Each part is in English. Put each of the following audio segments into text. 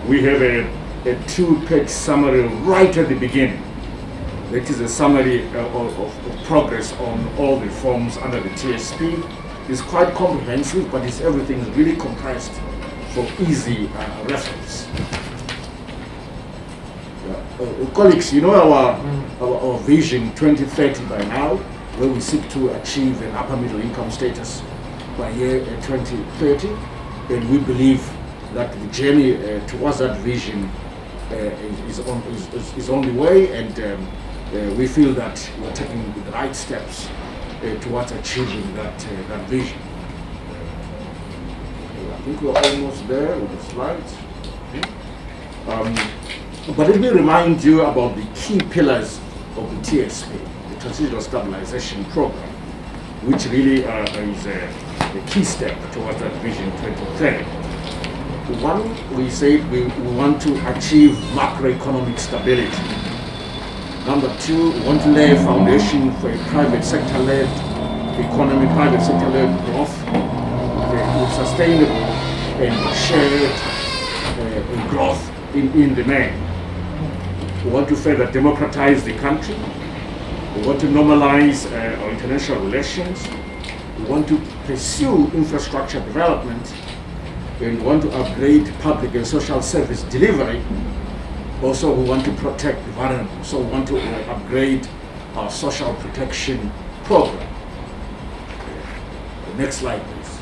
we have a two-page summary right at the beginning. That is a summary of progress on all reforms under the TSP. It's quite comprehensive, but everything is really compressed for easy reference. Colleagues, you know our vision 2030 by now, where we seek to achieve an upper middle income status by year 2030, and we believe that the journey towards that vision is on the way, and we feel that we're taking the right steps towards achieving that vision. I think we're almost there with the slides. But let me remind you about the key pillars of the TSP, the Transitional Stabilization Program, which really is a key step towards that vision 2030. One, we said we want to achieve macroeconomic stability. Number two, we want to lay a foundation for a private sector-led economy, private sector-led growth, with sustainable and shared growth in the main. We want to further democratize the country. We want to normalize our international relations. We want to pursue infrastructure development, and we want to upgrade public and social service delivery. Also, we want to protect the vulnerable, so we want to upgrade our social protection program. Next slide, please.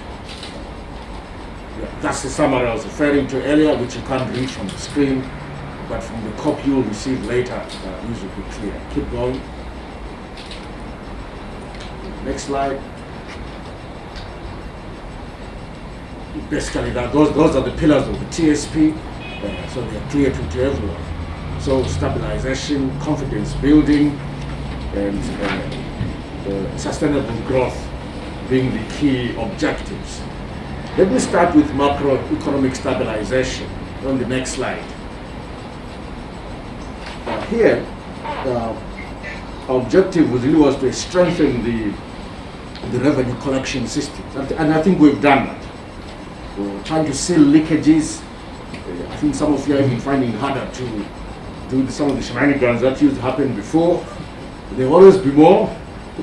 Yeah, that's the summary I was referring to earlier, which you can't read from the screen, but from the copy you'll receive later, these will be clear. Keep going. Next slide. Basically, those are the pillars of the TSP. So they are clear to everyone. So stabilization, confidence building, and sustainable growth being the key objectives. Let me start with macroeconomic stabilization on the next slide. Here, our objective really was to strengthen the revenue collection system, and I think we've done that. We're trying to seal leakages. I think some of you have been finding it harder to do some of the shenanigans that used to happen before. There will always be more,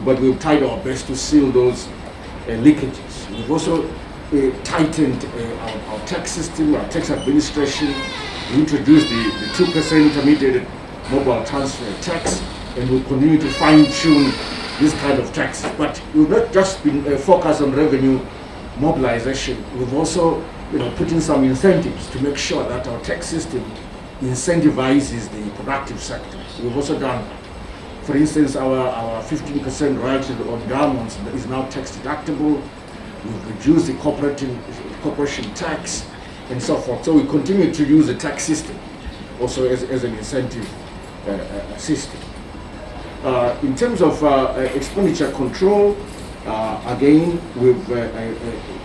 but we've tried our best to seal those leakages. We've also tightened our tax system, our tax administration. We introduced the 2% intermediate mobile transfer tax, and we'll continue to fine-tune this kind of taxes. But we've not just been focused on revenue mobilization. We've also put in some incentives to make sure that our tax system incentivizes the productive sector. We've also done that. For instance, our 15% royalty on garments is now tax deductible. We've reduced the corporation tax and so forth. So we continue to use the tax system also as an incentive system. In terms of expenditure control, again, we've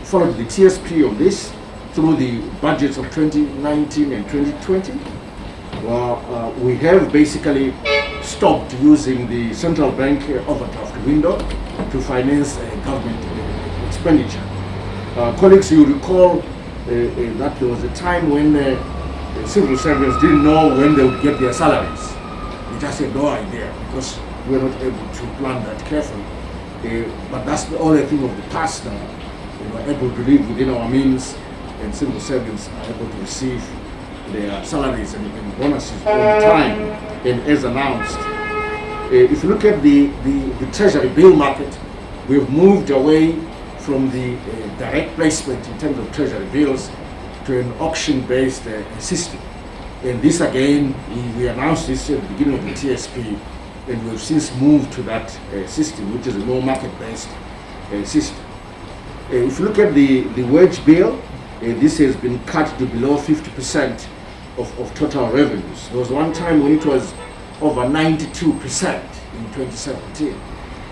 followed the TSP on this through the budgets of 2019 and 2020. We have basically stopped using the central bank overdraft window to finance government expenditure. Colleagues, you recall that there was a time when civil servants didn't know when they would get their salaries. They just had no idea because we were not able to plan that carefully. But that's the only thing of the past now. We were able to live within our means, and civil servants are able to receive their salaries and bonuses on time and as announced. If you look at the treasury bill market, we've moved away from the direct placement in terms of treasury bills to an auction-based system. And this again, we announced this at the beginning of the TSP, and we've since moved to that system, which is a more market-based system. If you look at the wage bill, this has been cut to below 50% of total revenues. There was one time when it was over 92% in 2017.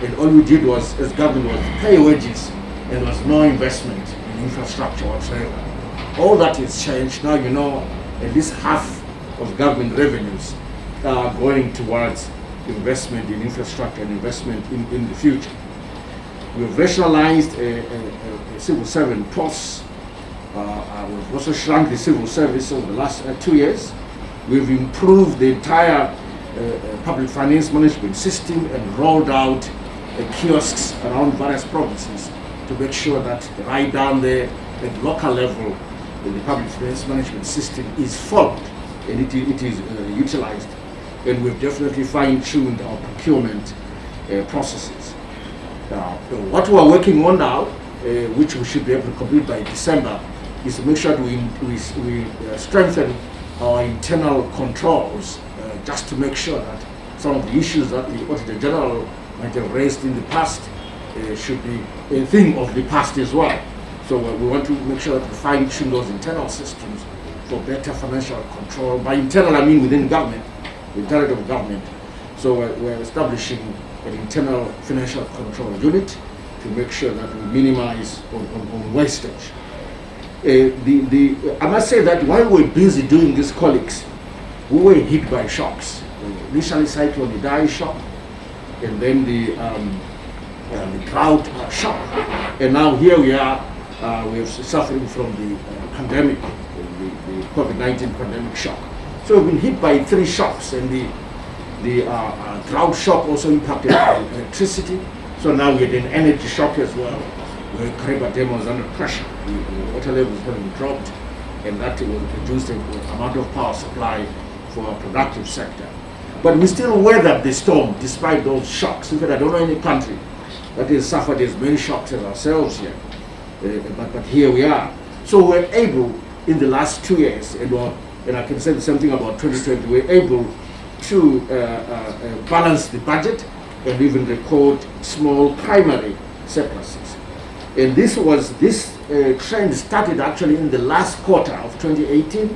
And all we did was, as government, was pay wages, and there was no investment in infrastructure whatsoever. All that has changed. Now at least half of government revenues are going towards investment in infrastructure and investment in the future. We've rationalized civil servant posts. We've also shrunk the civil service over the last 2 years. We've improved the entire public finance management system and rolled out kiosks around various provinces to make sure that right down there at the local level, the public finance management system is followed and it is utilized. And we've definitely fine-tuned our procurement processes. What we're working on now, which we should be able to complete by December, is to make sure that we strengthen our internal controls, just to make sure that some of the issues that the Auditor General might have raised in the past should be a thing of the past as well. So we want to make sure that we fine-tune those internal systems for better financial control. By internal, I mean within government, the entirety of government. So we're establishing an internal financial control unit to make sure that we minimize on wastage. I must say that while we're busy doing these colleagues, we were hit by shocks. Initially, Cyclone Idai shock, and then the drought shock, and now here we are. We're suffering from the pandemic, the COVID-19 pandemic shock. So we've been hit by 3 shocks, and the drought shock also impacted our electricity. So now we had an energy shock as well, where Kariba Dam was under pressure. The water levels having dropped, and that will reduce the amount of power supply for our productive sector. But we still weathered the storm despite those shocks. In fact, I don't know any country that has suffered as many shocks as ourselves here. But here we are. So we're able, in the last 2 years, and I can say the same thing about 2020, we're able to balance the budget and even record small primary surpluses. And this trend started actually in the last quarter of 2018,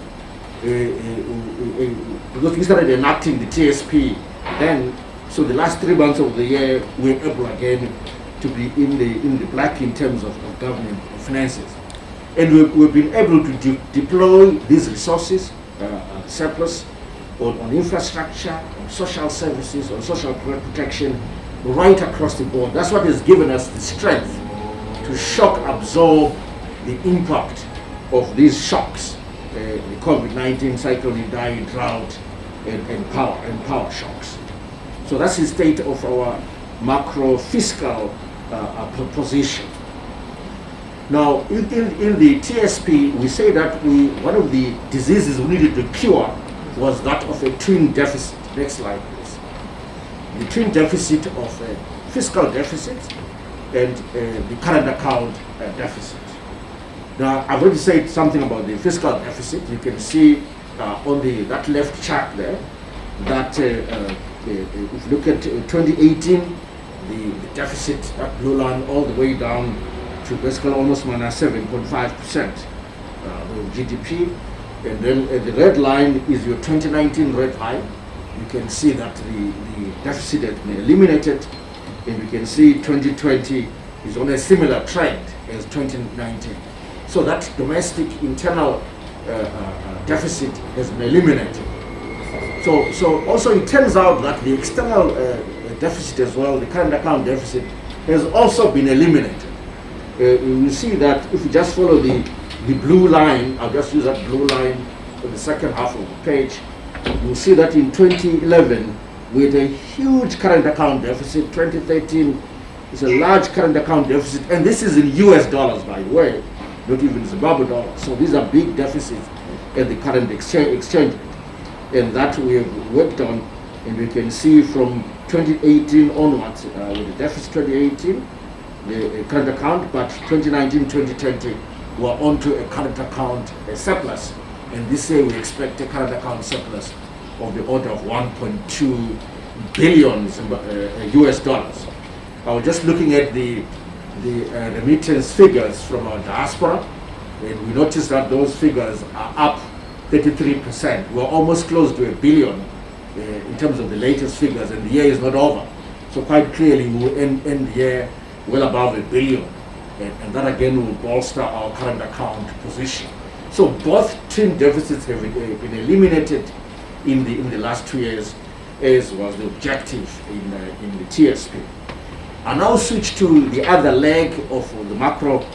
because we started enacting the TSP then. So the last 3 months of the year, we're able again to be in the black in terms of government finances. And we've been able to deploy these resources, surplus, on infrastructure, on social services, on social protection, right across the board. That's what has given us the strength to shock absorb the impact of these shocks, the COVID-19, Cyclone Idai, drought, and power shocks. So that's the state of our macro fiscal position. Now, in the TSP, we say that one of the diseases we needed to cure was that of a twin deficit. Next slide, please. The twin deficit of a fiscal deficit and the current account deficit. Now, I've already said something about the fiscal deficit. You can see on that left chart there that if you look at 2018, the deficit, that blue line all the way down to basically almost minus 7.5% of GDP. And then the red line is your 2019 red line. You can see that the deficit has been eliminated, and you can see 2020 is on a similar trend as 2019. So that domestic internal deficit has been eliminated. So also it turns out that the external deficit as well, the current account deficit, has also been eliminated. You will see that if you just follow the blue line, I'll just use that blue line for the second half of the page, you'll see that in 2011 we had a huge current account deficit. 2013 is a large current account deficit, and this is in US dollars, by the way, not even Zimbabwe dollars. So these are big deficits at the current exchange rate, and that we have worked on, and we can see from 2018 onwards, with the deficit 2018, the current account, but 2019, 2020, we're onto a current account surplus. And this year we expect a current account surplus of the order of 1.2 billion US dollars. I was just looking at the remittance figures from our diaspora, and we noticed that those figures are up 33%. We're almost close to $1 billion in terms of the latest figures, and the year is not over. So quite clearly we will end the year well above $1 billion, and that again will bolster our current account position. So both twin deficits have been eliminated in the last 2 years, as was the objective in the TSP. I now switch to the other leg of the macro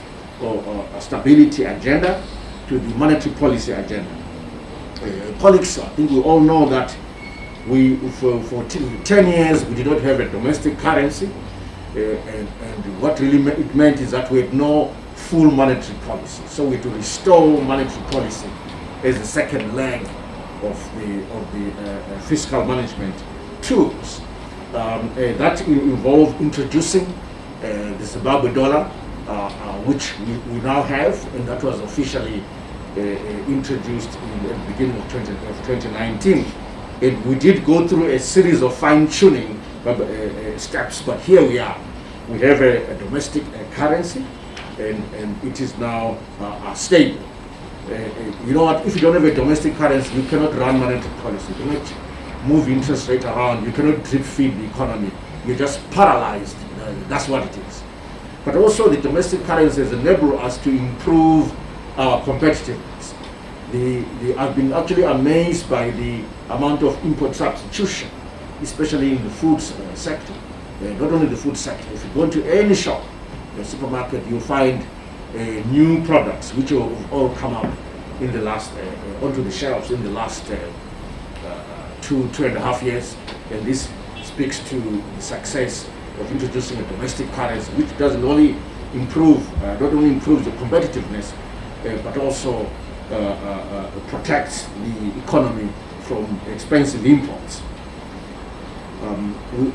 stability agenda, to the monetary policy agenda. Colleagues, I think we all know that for 10 years we did not have a domestic currency, and what really it meant is that we had no full monetary policy. So we had to restore monetary policy as the second leg of the fiscal management tools. That involved introducing the Zimbabwe dollar, which we now have, and that was officially introduced in the beginning of 2019. And we did go through a series of fine-tuning steps, but here we are. We have a domestic currency, and it is now stable. You know what? If you don't have a domestic currency, you cannot run monetary policy. You cannot move interest rate around. You cannot drip feed the economy. You're just paralyzed. That's what it is. But also, the domestic currency has enabled us to improve our competitiveness. I've been actually amazed by the amount of import substitution, especially in the food sector. Not only the food sector. If you go into any shop, the supermarket, you'll find new products which have all come up in the last onto the shelves in the last 2.5 years, and this speaks to the success of introducing a domestic currency, which doesn't only improve, not only improves the competitiveness, but also protects the economy from expensive imports.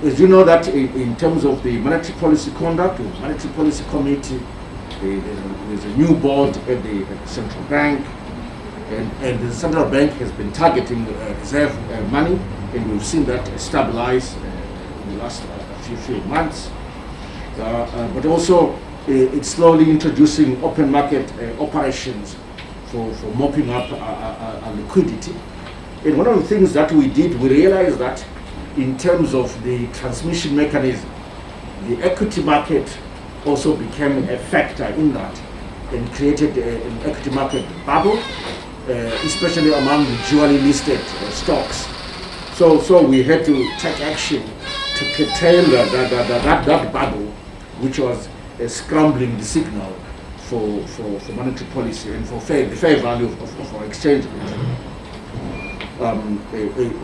As you know that in terms of the monetary policy conduct, the monetary policy committee, there's a new board at the central bank, and the central bank has been targeting reserve money, and we've seen that stabilize in the last few months. But also it's slowly introducing open market operations for mopping up liquidity. And one of the things that we did, we realized that in terms of the transmission mechanism, the equity market also became a factor in that and created an equity market bubble, especially among the dually listed stocks. So we had to take action to curtail that bubble, which was scrambling the signal for monetary policy and for the fair value of our exchange rate.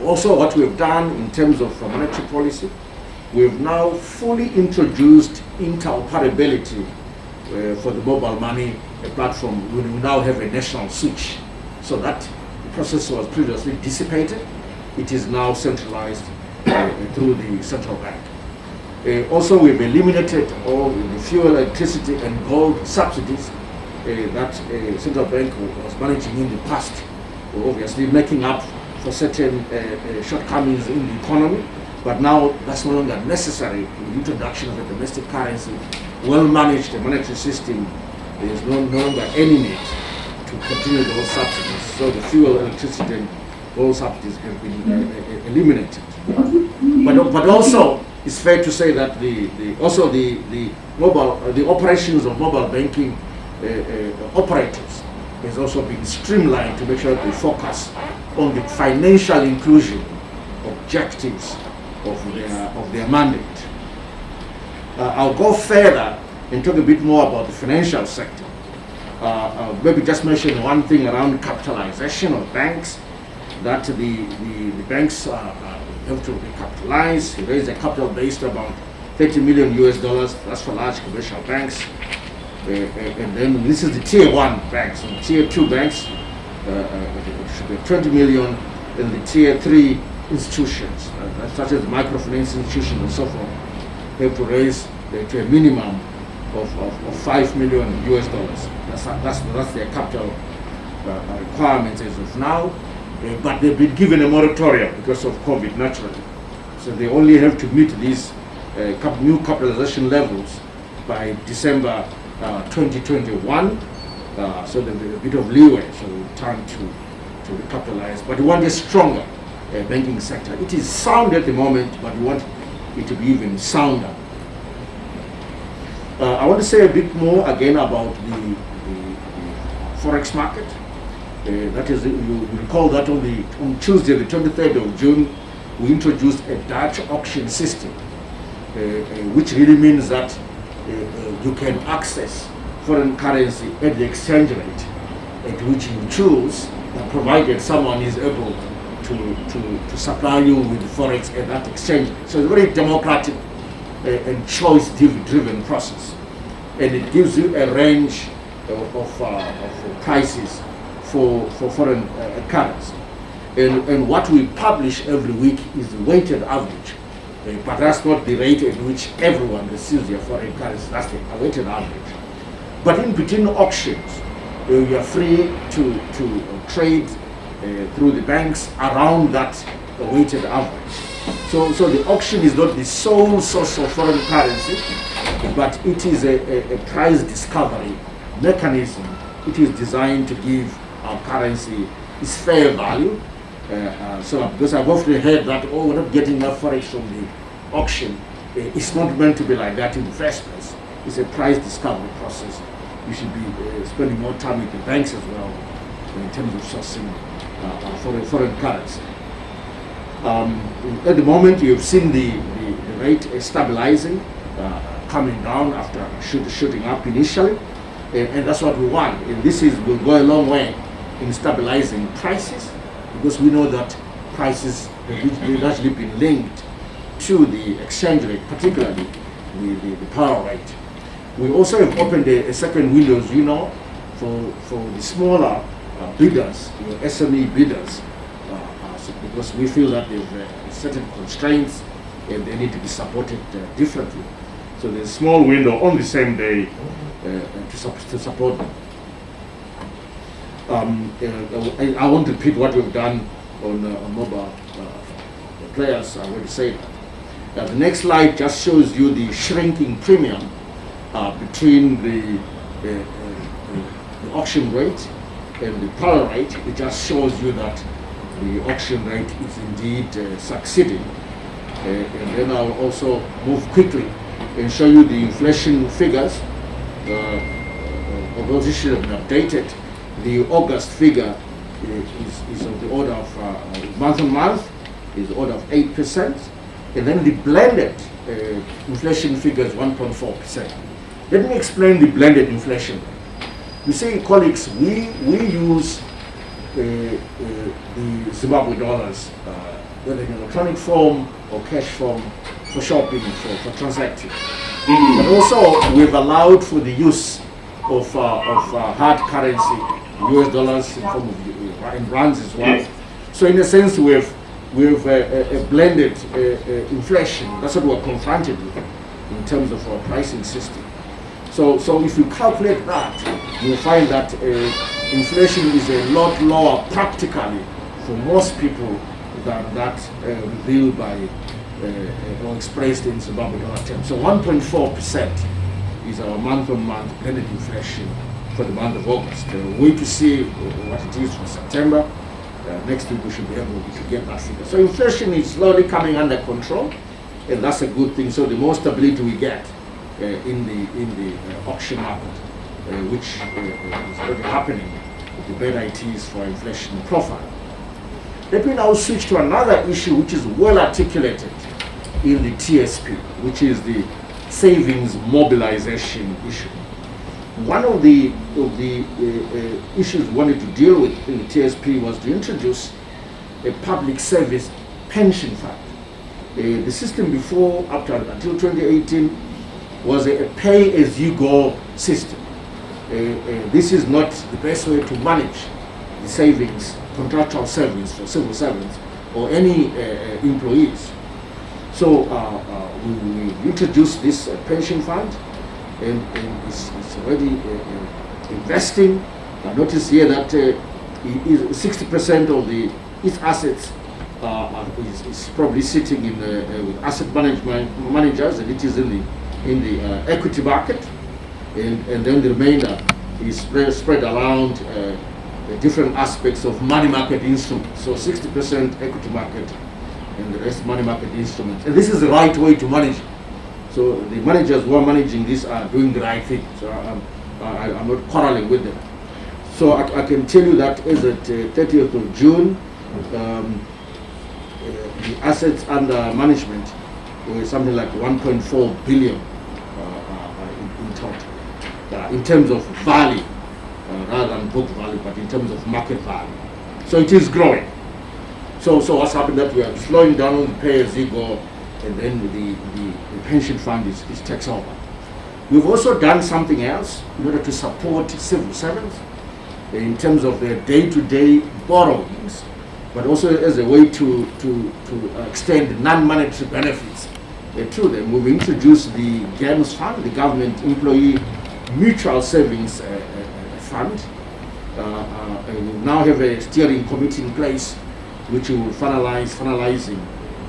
Also, what we've done in terms of monetary policy, we've now fully introduced interoperability for the mobile money platform. We now have a national switch, so that the process was previously dissipated. It is now centralized through the central bank. Also, we've eliminated all the fuel, electricity, and gold subsidies that central bank was managing in the past, obviously making up for certain shortcomings in the economy. But now that's no longer necessary. With the introduction of a domestic currency, well-managed monetary system, there is no longer any need to continue those subsidies. So the fuel, electricity, and gold subsidies have been eliminated. But also, it's fair to say that the operations of mobile banking operators has also been streamlined to make sure that they focus on the financial inclusion objectives of their mandate. I'll go further and talk a bit more about the financial sector. Maybe just mention one thing around capitalization of banks, that the banks have to recapitalize, raise their capital based about $30 million US. That's for large commercial banks. And then this is the tier 1 banks. And tier 2 banks should be 20 million, and the tier 3 institutions, such as microfinance institutions and so forth, have to raise to a minimum of $5 million US. That's their capital requirements as of now. But they've been given a moratorium because of COVID, naturally. So they only have to meet these new capitalization levels by December 2021. So there's a bit of leeway, so time to recapitalize. But we want a stronger banking sector. It is sound at the moment, but we want it to be even sounder. I want to say a bit more again about the forex market. That is, you recall that on Tuesday, the 23rd of June, we introduced a Dutch auction system, which really means that you can access foreign currency at the exchange rate at which you choose, provided someone is able to supply you with forex at that exchange. So it's a very democratic and choice-driven process, and it gives you a range of prices for foreign currency. And what we publish every week is the weighted average, but that's not the rate at which everyone receives their foreign currency. That's the weighted average. But in between auctions, you are free to trade through the banks around that weighted average. So the auction is not the sole source of foreign currency, but it is a price discovery mechanism. It is designed to give our currency its fair value. So because I've often heard that, oh, we're not getting enough forex from the auction. It's not meant to be like that in the first place. It's a price discovery process. You should be spending more time with the banks as well in terms of sourcing foreign currency. At the moment, you've seen the rate stabilizing, coming down after shooting up initially, and that's what we want. And this will go a long way in stabilizing prices, because we know that prices have largely been linked to the exchange rate, particularly the power rate. We also have opened a second window, as you know, for the smaller bidders, SME bidders, because we feel that there's certain constraints and they need to be supported differently. So there's a small window on the same day to support them. I won't repeat what we've done on mobile players. I already said that. The next slide just shows you the shrinking premium between the auction rate and the power rate. It just shows you that the auction rate is indeed succeeding. And then I'll also move quickly and show you the inflation figures. Although this should have been updated, the August figure is of the order of month on month, is the order of 8%, and then the blended inflation figure is 1.4%. Let me explain the blended inflation rate. You see, colleagues, we use the Zimbabwe dollars, whether in electronic form or cash form, for shopping, for transacting. But also, we've allowed for the use of hard currency, US dollars in form of in rands as well. So in a sense, we've a blended inflation. That's what we're confronted with in terms of our pricing system. So if you calculate that, you'll find that inflation is a lot lower practically for most people than that revealed by or expressed in Zimbabwe dollar terms. So 1.4% is our month-on-month blended inflation for the month of August. Wait to see what it is for September. Next week we should be able to get that figure. So inflation is slowly coming under control, and that's a good thing. So the more stability we get in the auction market, which is already happening, the better it is for inflation profile. Let me now switch to another issue which is well articulated in the TSP, which is the savings mobilization issue. One of the issues we wanted to deal with in the TSP was to introduce a public service pension fund. The system before, until 2018, was a pay-as-you-go system. This is not the best way to manage the savings, contractual savings for civil servants or any employees. So we introduced this pension fund, and it's already investing. I notice here that 60% of its assets is probably sitting in with asset management managers, and it is in the equity market, and then the remainder is spread around the different aspects of money market instruments. So 60% equity market and the rest money market instruments. And this is the right way to manage it. So the managers who are managing this are doing the right thing. So I'm not quarreling with them. So I can tell you that as at 30th of June, the assets under management were something like 1.4 billion in total, in terms of value, rather than book value, but in terms of market value. So it is growing. So what's happened that we are slowing down on the pay-as-you-go, and then the pension fund is takes over. We've also done something else in order to support civil servants in terms of their day-to-day borrowings, but also as a way to extend non-monetary benefits to them. We've introduced the GEMS fund, the Government Employee Mutual Savings Fund. And we now have a steering committee in place which will finalizing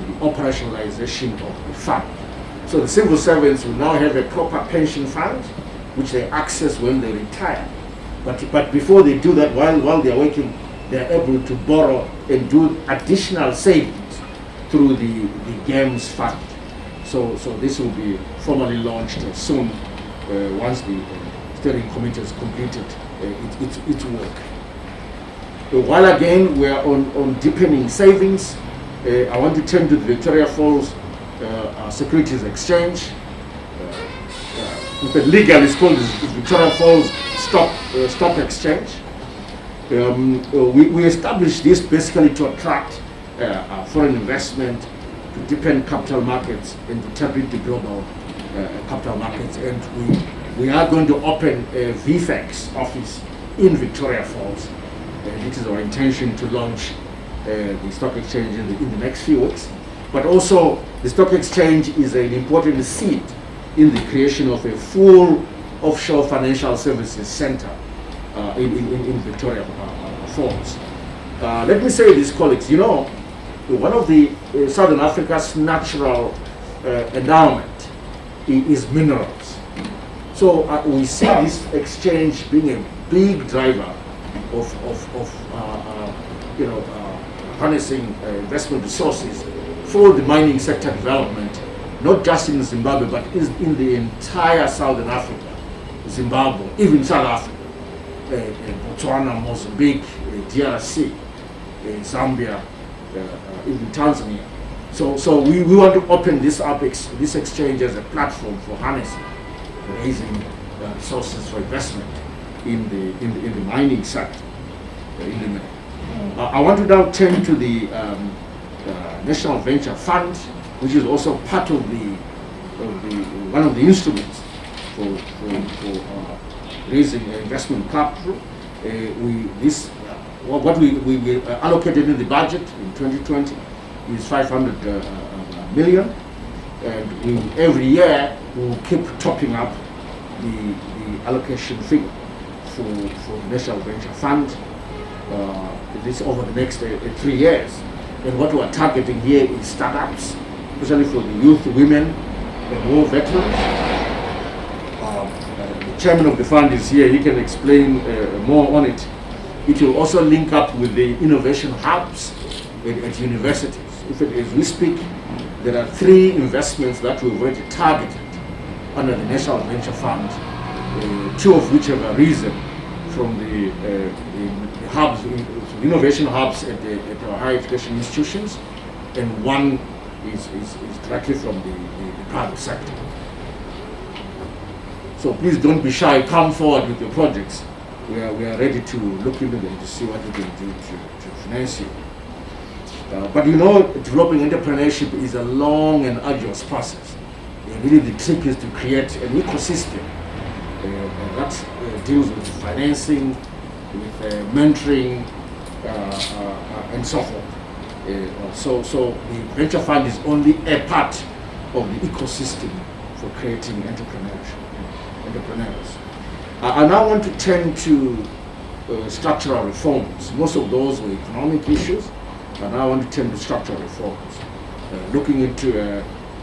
the operationalization of the fund. So the civil servants will now have a proper pension fund which they access when they retire. But before they do that, while they're working, they're able to borrow and do additional savings through the GEMS fund. So this will be formally launched soon once the steering committee has completed its work. While again we are on deepening savings, I want to turn to the Victoria Falls Securities Exchange. Legally it's called the Victoria Falls Stock Exchange. We established this basically to attract foreign investment, to deepen capital markets, and to tap into global capital markets. And we are going to open a VFX office in Victoria Falls. It is our intention to launch the stock exchange in the next few weeks. But also, the stock exchange is an important seed in the creation of a full offshore financial services center in Victoria Falls. Let me say this, colleagues, you know, one of the Southern Africa's natural endowment is minerals. So we see this exchange being a big driver of harnessing investment resources for the mining sector development, not just in Zimbabwe, but in the entire Southern Africa, Zimbabwe, even South Africa, Botswana, Mozambique, DRC, Zambia, even Tanzania. So we want to open this up, this exchange as a platform for harnessing, raising resources for investment in the mining sector. I want to now turn to the National Venture Fund, which is also part of one of the instruments for raising investment capital. What we allocated in the budget in 2020 is 500 million, and every year we will keep topping up the allocation figure for the National Venture Fund. This over the next 3 years. And what we are targeting here is startups, especially for the youth, women, and war veterans. The chairman of the fund is here. He can explain more on it. It will also link up with the innovation hubs at universities. As we speak, there are 3 investments that we've already targeted under the National Venture Fund, 2 of which have arisen from the hubs, innovation hubs at our higher education institutions, and 1 is directly from the private sector. So please don't be shy, come forward with your projects. We are ready to look into them to see what we can do to finance you. But you know, developing entrepreneurship is a long and arduous process. Really the trick is to create an ecosystem that deals with financing, with mentoring, and so forth. So the venture fund is only a part of the ecosystem for creating entrepreneurs. I now want to turn to structural reforms. Most of those were economic issues, and I want to turn to structural reforms, looking into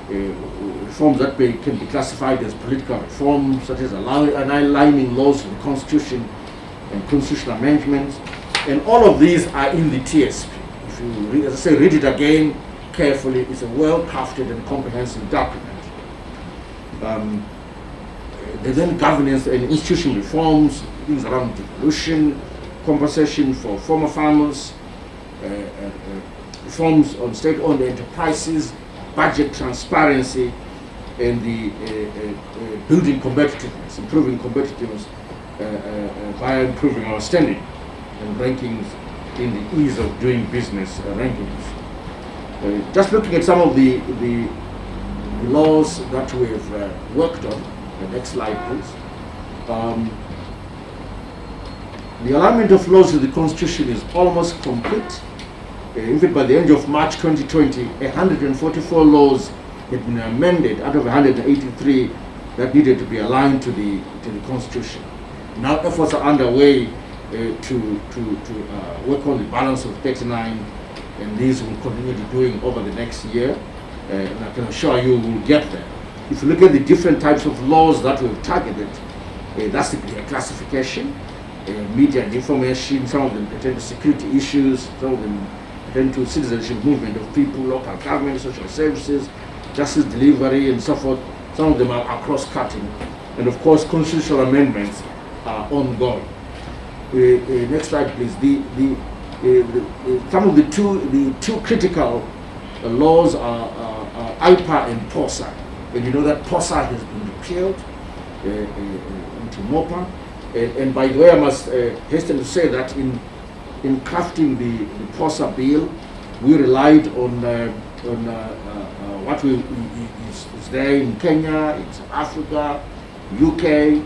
reforms that can be classified as political reforms, such as aligning laws with the Constitution and constitutional amendments. And all of these are in the TSP. If you, as I say, read it again carefully, it's a well-crafted and comprehensive document. Then governance and institution reforms, things around devolution, compensation for former farmers, reforms on state-owned enterprises, budget transparency, and the building competitiveness, improving competitiveness via improving our standing and rankings in the ease of doing business rankings. Just looking at some of the laws that we have worked on. The next slide, please. The alignment of laws to the Constitution is almost complete. In fact, by the end of March 2020, 144 laws had been amended out of 183 that needed to be aligned to the Constitution. Now efforts are underway to work on the balance of 39, and these will continue to doing over the next year, and I can assure you we'll get there. If you look at the different types of laws that we've targeted, that's the classification, media and information. Some of them pertain to security issues, some of them pertain to citizenship movement of people, local government, social services, justice delivery, and so forth. Some of them are cross-cutting, and of course constitutional amendments are ongoing. Next slide, please. Some of the two critical laws are IPA and POSA, and you know that POSA has been repealed into MOPA. And by the way, I must hasten to say that in crafting the POSA bill, we relied on what is there in Kenya, in South Africa, UK,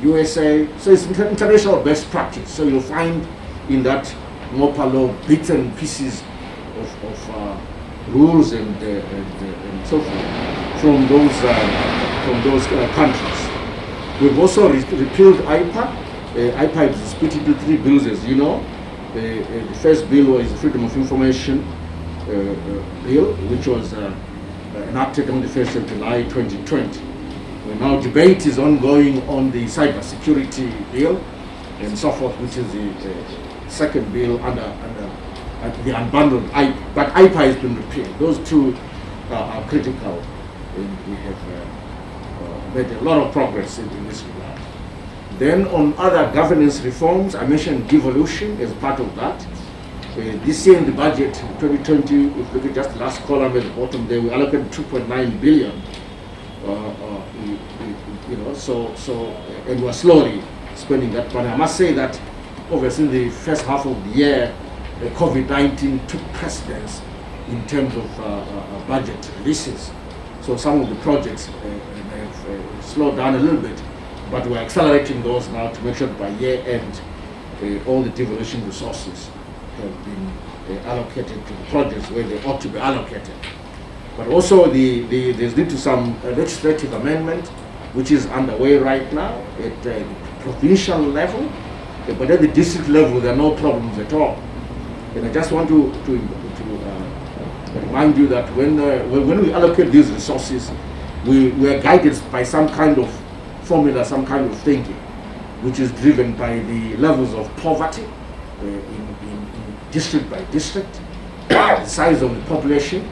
USA. So it's international best practice. So you'll find in that MOPA law bits and pieces of rules and so forth from those countries. We've also repealed IPA. IPA is split into 3 bills, as you know. The first bill was the Freedom of Information bill, which was enacted on the 1st of July 2020. Now debate is ongoing on the cybersecurity bill and so forth, which is the second bill under the unbundled IPA. But IPA has been repealed. Those two are critical, and we have made a lot of progress in this regard. Then on other governance reforms, I mentioned devolution as part of that. This year in the budget 2020, if you look at just the last column at the bottom there, we allocated 2.9 billion. And we're slowly spending that money. I must say that obviously in the first half of the year, COVID-19 took precedence in terms of budget releases. So some of the projects have slowed down a little bit, but we're accelerating those now to make sure that by year end, all the devolution resources have been allocated to the projects where they ought to be allocated. But also there's need to some legislative amendment, which is underway right now at the provincial level, but at the district level there are no problems at all. And I just want to remind you that when we allocate these resources, we are guided by some kind of formula, some kind of thinking, which is driven by the levels of poverty in district by district, the size of the population,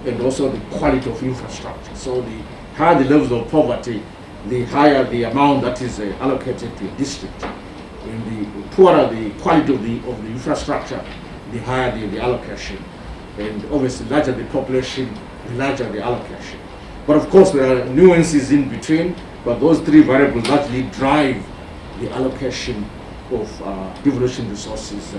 and also the quality of infrastructure. So the higher the levels of poverty, the higher the amount that is allocated to a district. And the poorer the quality of the infrastructure, the higher the allocation. And obviously, the larger the population, the larger the allocation. But of course, there are nuances in between, but those 3 variables largely drive the allocation of devolution resources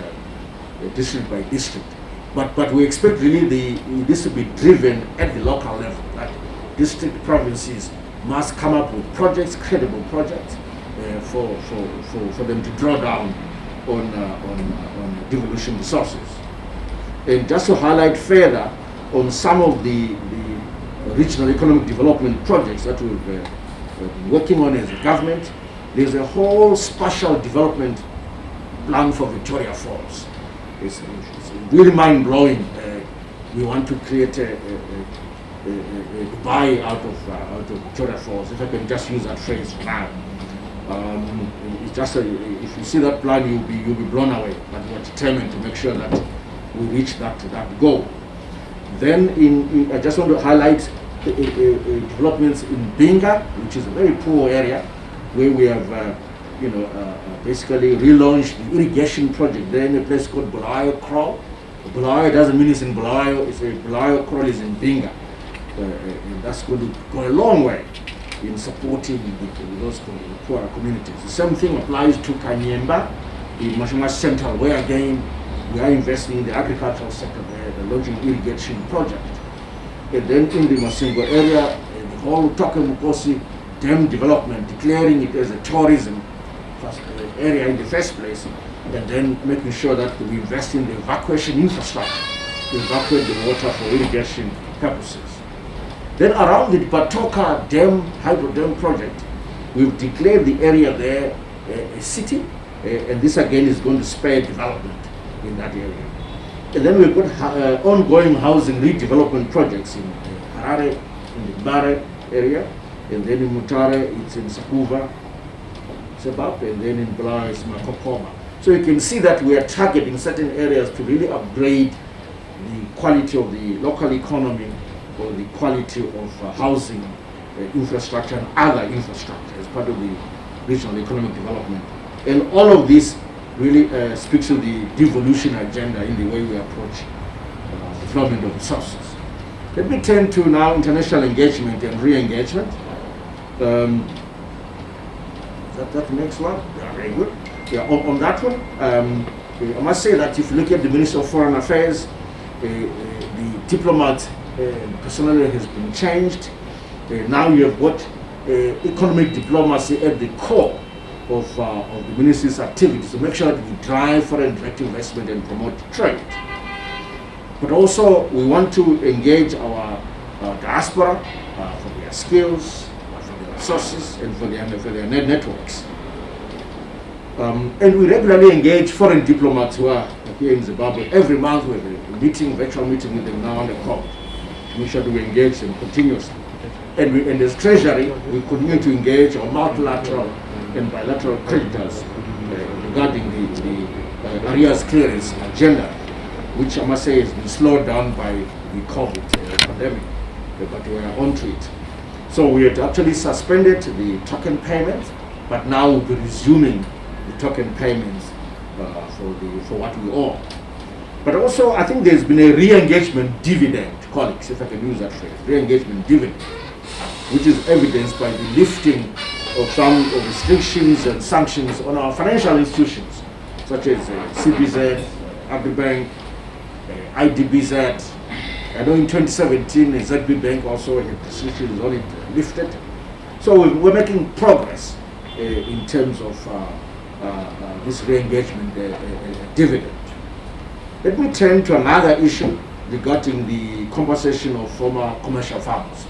district by district. But we expect really this to be driven at the local level, that district provinces must come up with projects, credible projects, for them to draw down on devolution resources. And just to highlight further on some of the regional economic development projects that we've been working on as a government, there's a whole spatial development plan for Victoria Falls. It's really mind-blowing. We want to create a Dubai out of Victoria Falls, if I can just use that phrase for now. It's just if you see that plan, you'll be blown away. But we're determined to make sure that we reach that goal. Then I just want to highlight developments in Binga, which is a very poor area, where we have basically relaunched the irrigation project there in a place called Bulawayo Kraal. Bulawayo doesn't mean it's in Bulawayo, it's a Bulawayo Kraal is in Binga. And that's going to go a long way in supporting those poorer communities. The same thing applies to Kanyemba, in Mashima Central, where again we are investing in the agricultural sector there, the launching irrigation project. And then in the Masingo area, the whole Toke Mukosi dam development, declaring it as a tourism area in the first place, and then making sure that we invest in the evacuation infrastructure to evacuate the water for irrigation purposes. Then around the Patoka Dam, Hydro Dam project, we've declared the area there a city, and this again is going to spur development in that area. And then we've got ongoing housing redevelopment projects in Harare, in the Bare area, and then in Mutare, it's in Sakuva, Sebab, and then in Bula, it's Makokoma. So you can see that we are targeting certain areas to really upgrade the quality of the local economy or the quality of housing infrastructure and other infrastructure as part of the regional economic development. And all of this really speaks to the devolution agenda in the way we approach development of resources. Let me turn to now international engagement and re-engagement. That next one, yeah, very good. Yeah, on that one, I must say that if you look at the Minister of Foreign Affairs, the diplomat personnel has been changed. Now you have got economic diplomacy at the core of the ministry's activities to make sure that we drive foreign direct investment and promote trade. But also we want to engage our diaspora for their skills, for their resources, and for their networks. And we regularly engage foreign diplomats who are here in Zimbabwe. Every month we have a meeting, virtual meeting with them now on the call to make sure that we engage them continuously. And as Treasury, we continue to engage our multilateral and bilateral creditors regarding the arrears clearance agenda, which I must say has been slowed down by the COVID pandemic, but we are onto it. So we had actually suspended the token payments, but now we'll be resuming the token payments for what we owe. But also, I think there's been a re-engagement dividend, colleagues, if I can use that phrase, re-engagement dividend, which is evidenced by the lifting of some restrictions and sanctions on our financial institutions, such as CBZ, Agribank, IDBZ. I know in 2017, ZB Bank also had restrictions on it lifted. So we're making progress in terms of this re-engagement dividend. Let me turn to another issue regarding the compensation of former commercial farmers.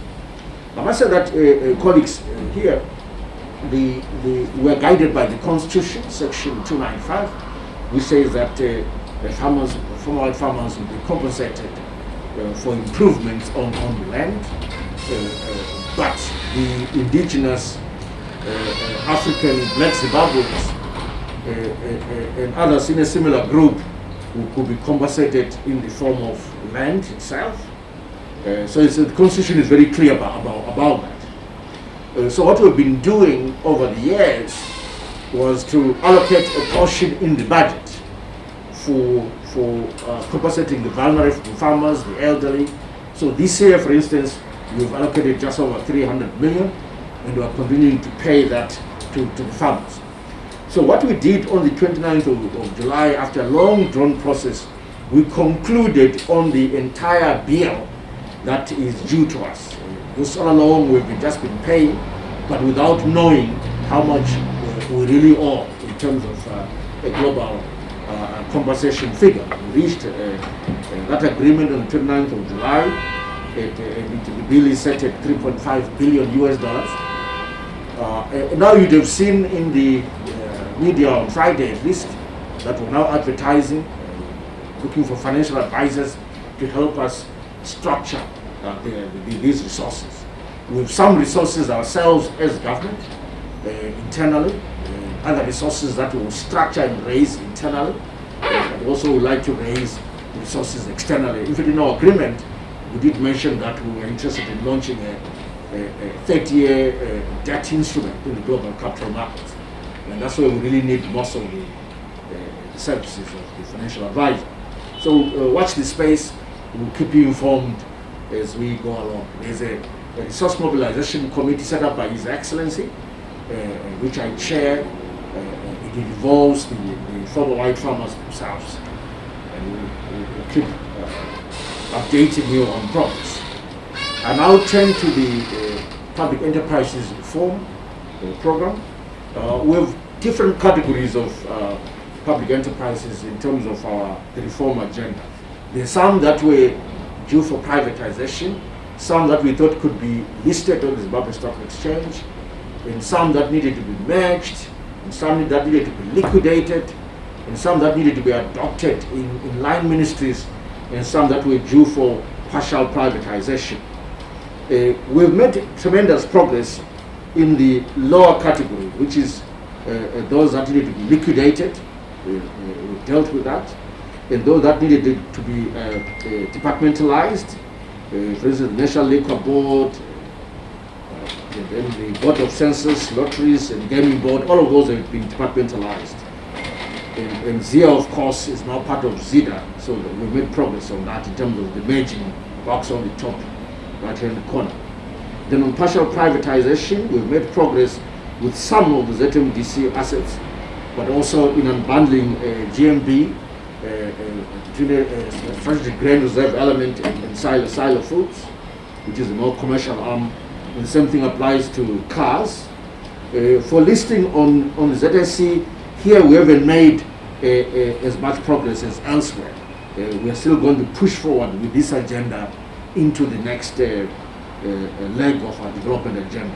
I must say that, colleagues here, we're guided by the Constitution, Section 295, which says that former farmers will be compensated for improvements on the land, but the indigenous African black Zimbabweans and others in a similar group who could be compensated in the form of land itself. So the Constitution is very clear about that. So what we've been doing over the years was to allocate a portion in the budget for compensating the vulnerable farmers, the elderly. So this year, for instance, we've allocated just over 300 million, and we are continuing to pay that to the farmers. So what we did on the 29th of July, after a long drawn process, we concluded on the entire bill that is due to us. Because all along we've just been paying, but without knowing how much we really owe in terms of a global compensation figure. We reached that agreement on the 29th of July. The bill is set at $3.5 billion US. Now you'd have seen in the media on Friday at least that we're now advertising, looking for financial advisors to help us structure these resources. We have some resources ourselves as government, internally, other resources that we will structure and raise internally, but also would like to raise resources externally. In fact, in our agreement, we did mention that we were interested in launching a 30-year debt instrument in the global capital markets. And that's where we really need most of the services of the financial advisor. So watch this space. We'll keep you informed as we go along. There's a resource mobilization committee set up by His Excellency, which I chair. It involves the former white farmers themselves, and we'll keep updating you on progress. I now turn to the public enterprises reform program. We have different categories of public enterprises in terms of the reform agenda. There are some that were due for privatization, some that we thought could be listed on the Zimbabwe Stock Exchange, and some that needed to be merged, and some that needed to be liquidated, and some that needed to be adopted in line ministries, and some that were due for partial privatization. We've made tremendous progress in the lower category, which is those that needed to be liquidated. We dealt with that. And those that needed to be departmentalized, for instance, the National Liquor Board, and then the Board of Census, Lotteries, and Gaming Board, all of those have been departmentalized. And ZIA, of course, is now part of ZIDA, so we made progress on that in terms of the merging box on the top right-hand corner. Then on partial privatization, we've made progress with some of the ZMDC assets, but also in unbundling GMB, strategic grain reserve element and silo foods, which is a more commercial arm. And the same thing applies to cars. For listing on the ZSC, here we haven't made as much progress as elsewhere. We are still going to push forward with this agenda into the next leg of our development agenda.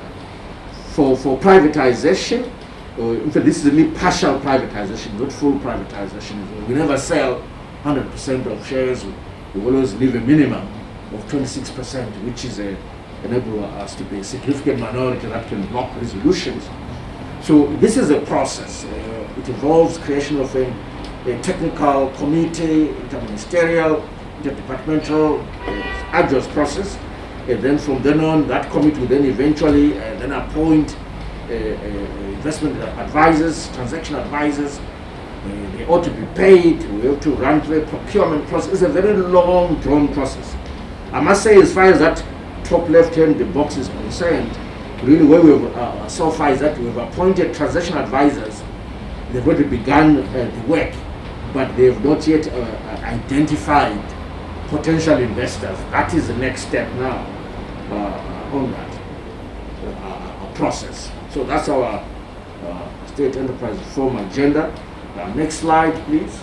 For privatization, in fact, this is really partial privatization, not full privatization. We never sell 100% of shares. We always leave a minimum of 26%, which is enable us to be a significant minority that can block resolutions. So this is a process. It involves creation of a technical committee, interministerial, interdepartmental, arduous process. And then from then on, that committee will then eventually then appoint investment advisors, transaction advisors. They ought to be paid. We have to run through a procurement process. It's a very long, drawn process. I must say, as far as that top left-hand box is concerned, really where we've so far is that we've appointed transaction advisors. They've already begun the work, but they have not yet identified potential investors. That is the next step now on that process. So that's our state enterprise reform agenda. Next slide, please.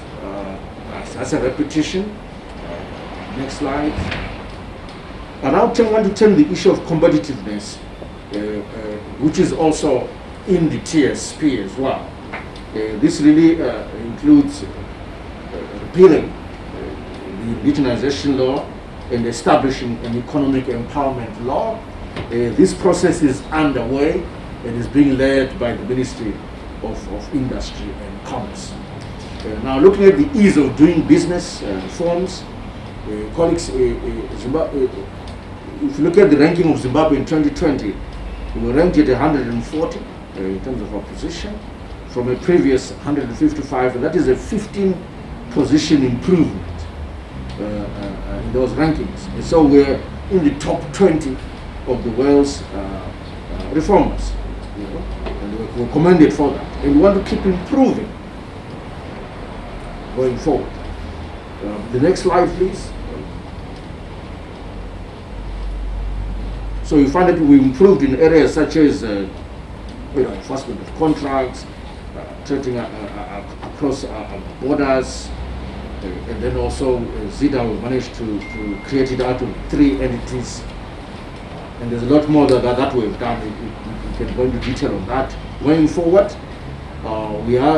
That's a repetition. Next slide. And I want to turn the issue of competitiveness, which is also in the TSP as well. This really includes repealing the indigenization law and establishing an economic empowerment law. This process is underway and is being led by the Ministry of Industry and Commerce. Now, looking at the ease of doing business reforms, colleagues, if you look at the ranking of Zimbabwe in 2020, we were ranked at 140 in terms of our position from a previous 155, and that is a 15 position improvement in those rankings. And so we're in the top 20 of the world's reformers, and we're commended for that. And we want to keep improving going forward. The next slide, please. So you find that we improved in areas such as enforcement of contracts, trading across borders, and then also ZIDA, we managed to create it out of 3 entities. And there's a lot more that we've done. We can go into detail on that. Going forward,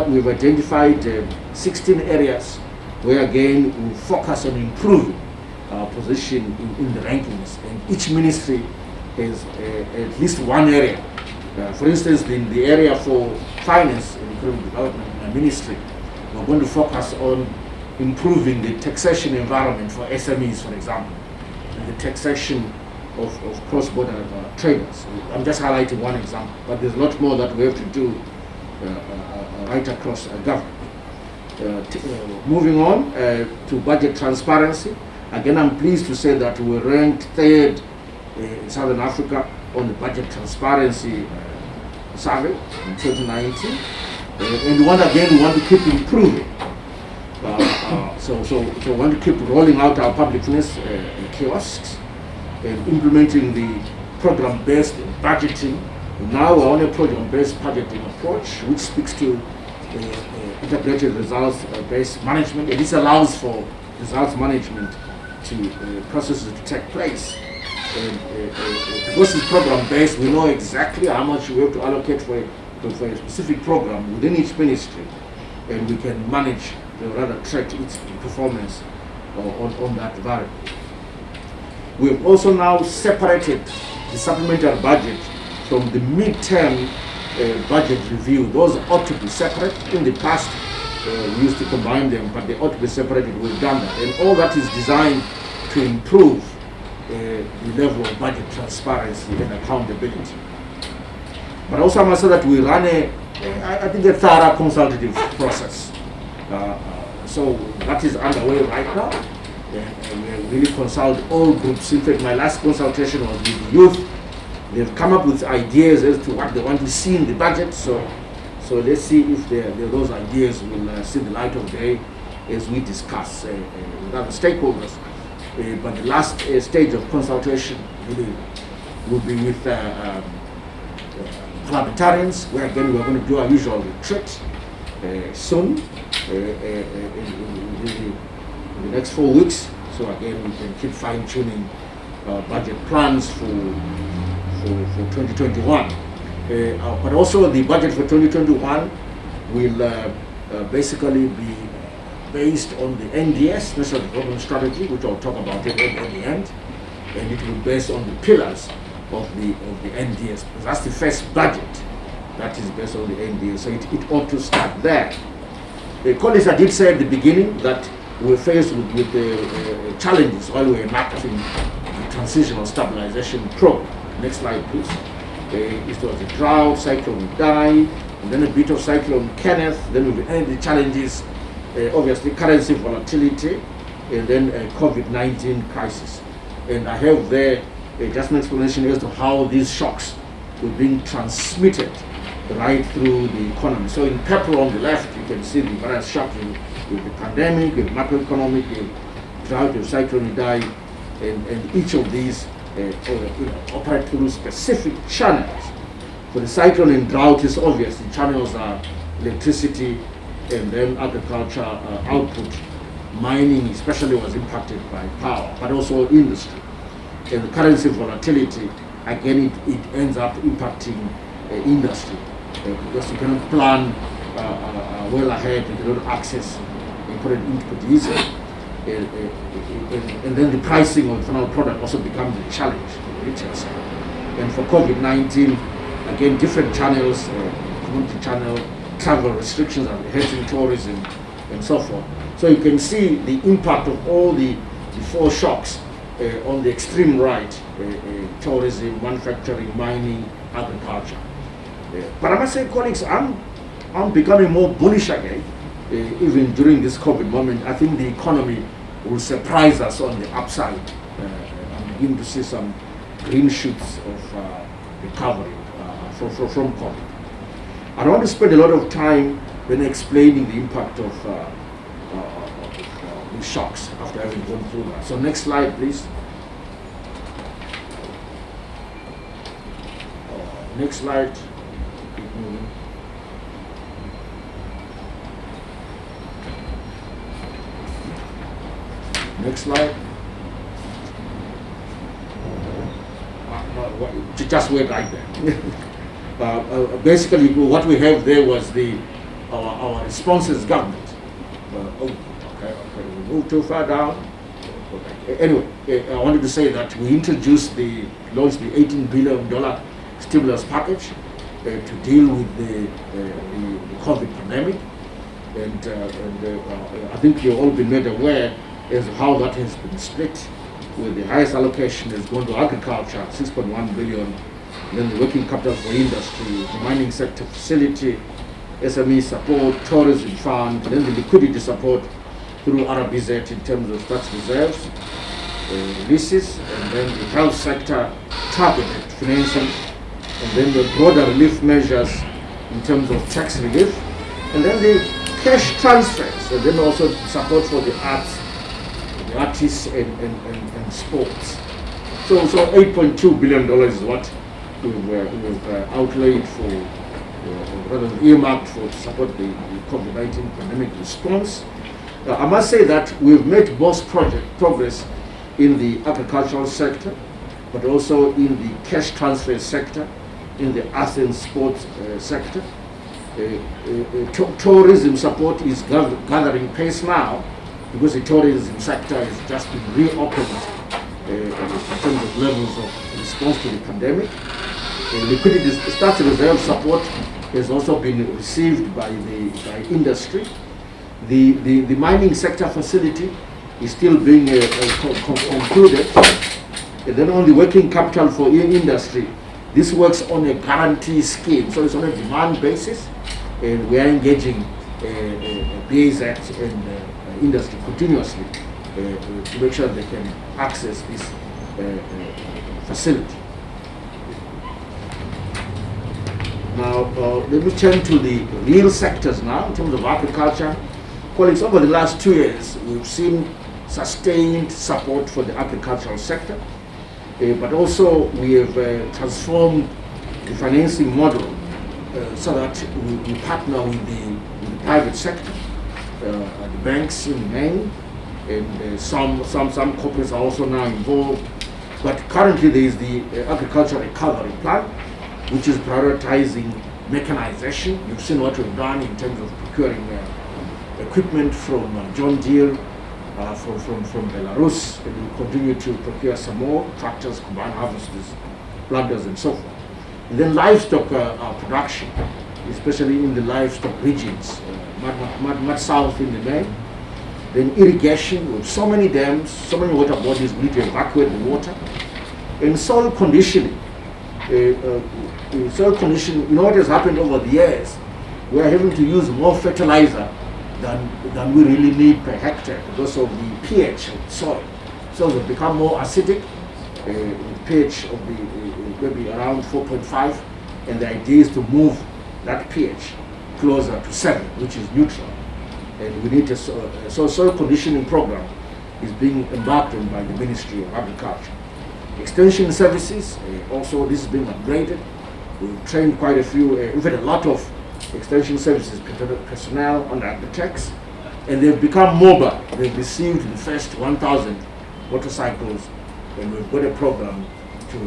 we've identified 16 areas where again we focus on improving our position in the rankings, and each ministry is at least one area. For instance, in the area for finance and economic development ministry, we're going to focus on improving the taxation environment for SMEs, for example, and the taxation of cross-border traders. I'm just highlighting one example, but there's a lot more that we have to do right across government. Moving on to budget transparency, again, I'm pleased to say that we're ranked 3rd in Southern Africa on the budget transparency survey in 2019. And we want to keep improving. So we want to keep rolling out our publicness kiosks and implementing the program-based budgeting. Now we're on a program-based budgeting approach, which speaks to integrated results-based management, and this allows for results management to processes to take place. Because it's program-based, we know exactly how much we have to allocate for a specific program within each ministry, and we can manage, rather track its performance on that variable. We've also now separated the supplementary budget from the mid-term budget review. Those ought to be separate. In the past, we used to combine them, but they ought to be separated. We've done that. And all that is designed to improve the level of budget transparency and accountability. But also I must say that we run I think a thorough consultative process. So that is underway right now. And we really consult all groups. In fact, my last consultation was with the youth. They've come up with ideas as to what they want to see in the budget. So let's see if those ideas will see the light of day as we discuss with other stakeholders. But the last stage of consultation really will be with parliamentarians, where again we're going to do our usual retreat soon in the next 4 weeks. So again we can keep fine-tuning budget plans for 2021. But also the budget for 2021 will basically be based on the NDS, National Development Strategy, which I'll talk about at the end, and it will be based on the pillars of the NDS. Because that's the first budget that is based on the NDS, so it ought to start there. Colleagues, I did say at the beginning that we're faced with challenges while we're enacting the Transitional Stabilization Program. Next slide, please. It was a drought, Cyclone Idai, and then a bit of Cyclone Kenneth. Then we've had the challenges, obviously currency volatility, and then a COVID-19 crisis. And I have there just an explanation as to how these shocks were being transmitted right through the economy. So in purple on the left, you can see the various shocks with the pandemic, with macroeconomic, with drought, with Cyclone Idai, and each of these operate through specific channels. For the cyclone and drought, is obvious. The channels are electricity and then agriculture output. Mining especially was impacted by power, but also industry. And the currency volatility, again, it ends up impacting industry because you cannot plan well ahead, you cannot access important input easily. And then the pricing of the final product also becomes a challenge for retailers. And for COVID-19, again, different channels, community channel, travel restrictions and hurting tourism and so forth. So you can see the impact of all the four shocks on the extreme right, tourism, manufacturing, mining, agriculture. But I must say, colleagues, I'm becoming more bullish again. Even during this COVID moment, I think the economy will surprise us on the upside and begin to see some green shoots of recovery from COVID. I don't want to spend a lot of time when explaining the impact of the shocks after having gone through that. So next slide, please. Next slide. Keep moving. Next slide. Just wait right there. Basically, what we have there was our responses government. Okay, we moved too far down. Anyway, I wanted to say that we launched the $18 billion stimulus package to deal with the COVID pandemic, and I think you've all been made aware as to how that has been split, with the highest allocation is going to agriculture, 6.1 billion, then the working capital for industry, the mining sector facility, SME support, tourism fund, then the liquidity support through RBZ in terms of tax reserves, leases, and then the health sector targeted financing, and then the broader relief measures in terms of tax relief, and then the cash transfers, and then also support for the arts, the artists and sports. So $8.2 billion is what we've outlaid for, rather earmarked for to support the COVID-19 pandemic response. I must say that we've made most progress in the agricultural sector, but also in the cash transfer sector, in the arts and sports sector. Tourism support is gathering pace now because the tourism sector has just been reopened in terms of levels of response to the pandemic. Liquidity staff reserve support has also been received by industry. The mining sector facility is still being concluded. And then on the working capital for industry, this works on a guarantee scheme, so it's on a demand basis, and we are engaging BAZ and industry continuously to make sure they can access this facility. Now, let me turn to the real sectors now in terms of agriculture. Colleagues, over the last 2 years, we've seen sustained support for the agricultural sector, but also we have transformed the financing model so that we partner with the private sector, the banks in the main, and some corporates are also now involved. But currently there is the agricultural recovery plan, which is prioritizing mechanization. You've seen what we've done in terms of procuring equipment from John Deere, from Belarus, and we'll continue to procure some more tractors, combine harvesters, planters, and so forth. And then livestock production, especially in the livestock regions, much south in the main. Then irrigation, with so many dams, so many water bodies, we need to evacuate the water. And soil conditioning. Soil conditioning, you know what has happened over the years? We are having to use more fertilizer than we really need per hectare because of the pH of the soil. Soils have become more acidic, with pH of the maybe around 4.5, and the idea is to move that pH closer to 7, which is neutral. And we need a soil conditioning program is being embarked on by the Ministry of Agriculture. Extension services, also this is being upgraded. We've trained quite a few, we've had a lot of extension services personnel on agri-techs, and they've become mobile. They've received the first 1,000 motorcycles, and we've got a program to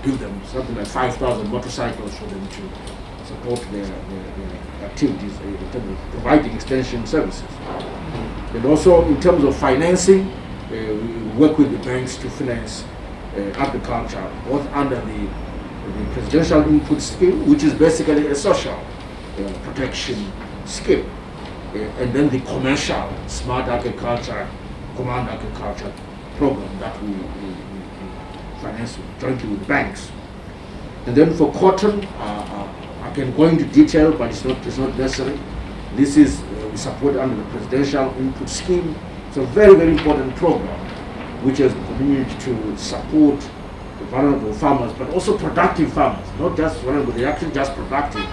give them something like 5,000 motorcycles for them to support their activities in terms of providing extension services. And also in terms of financing, we work with the banks to finance agriculture, both under the Presidential Input Scheme, which is basically a social protection scheme, and then the commercial smart agriculture, command agriculture program that we finance jointly with banks. And then for cotton, I can go into detail, but it's not necessary. This is we support under the Presidential Input Scheme. It's a very, very important program which has continued to support the vulnerable farmers, but also productive farmers, not just vulnerable, they're actually just productive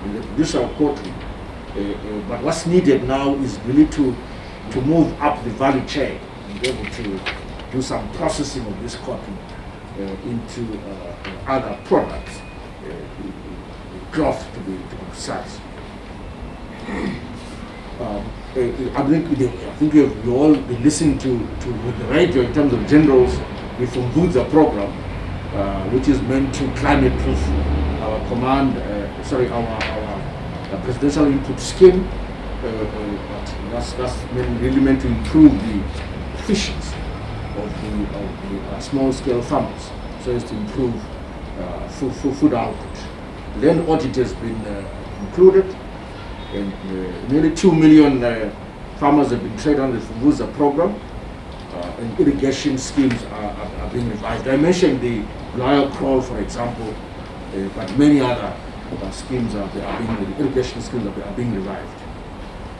in the producer of cotton. But what's needed now is really to move up the value chain and be able to do some processing of this cotton into other products, cloth to be precise. I think you've all been listening to the radio in terms of General's Mfumbuza program, which is meant to climate-proof our our presidential input scheme. That's really meant to improve the efficiency of the small-scale farmers, so as to improve food output. Then audit has been concluded, and nearly 2 million farmers have been trained on the Mfumbuza program, and irrigation schemes are being revived. I mentioned the Royal Crawl, for example, but many other irrigation schemes are being revived.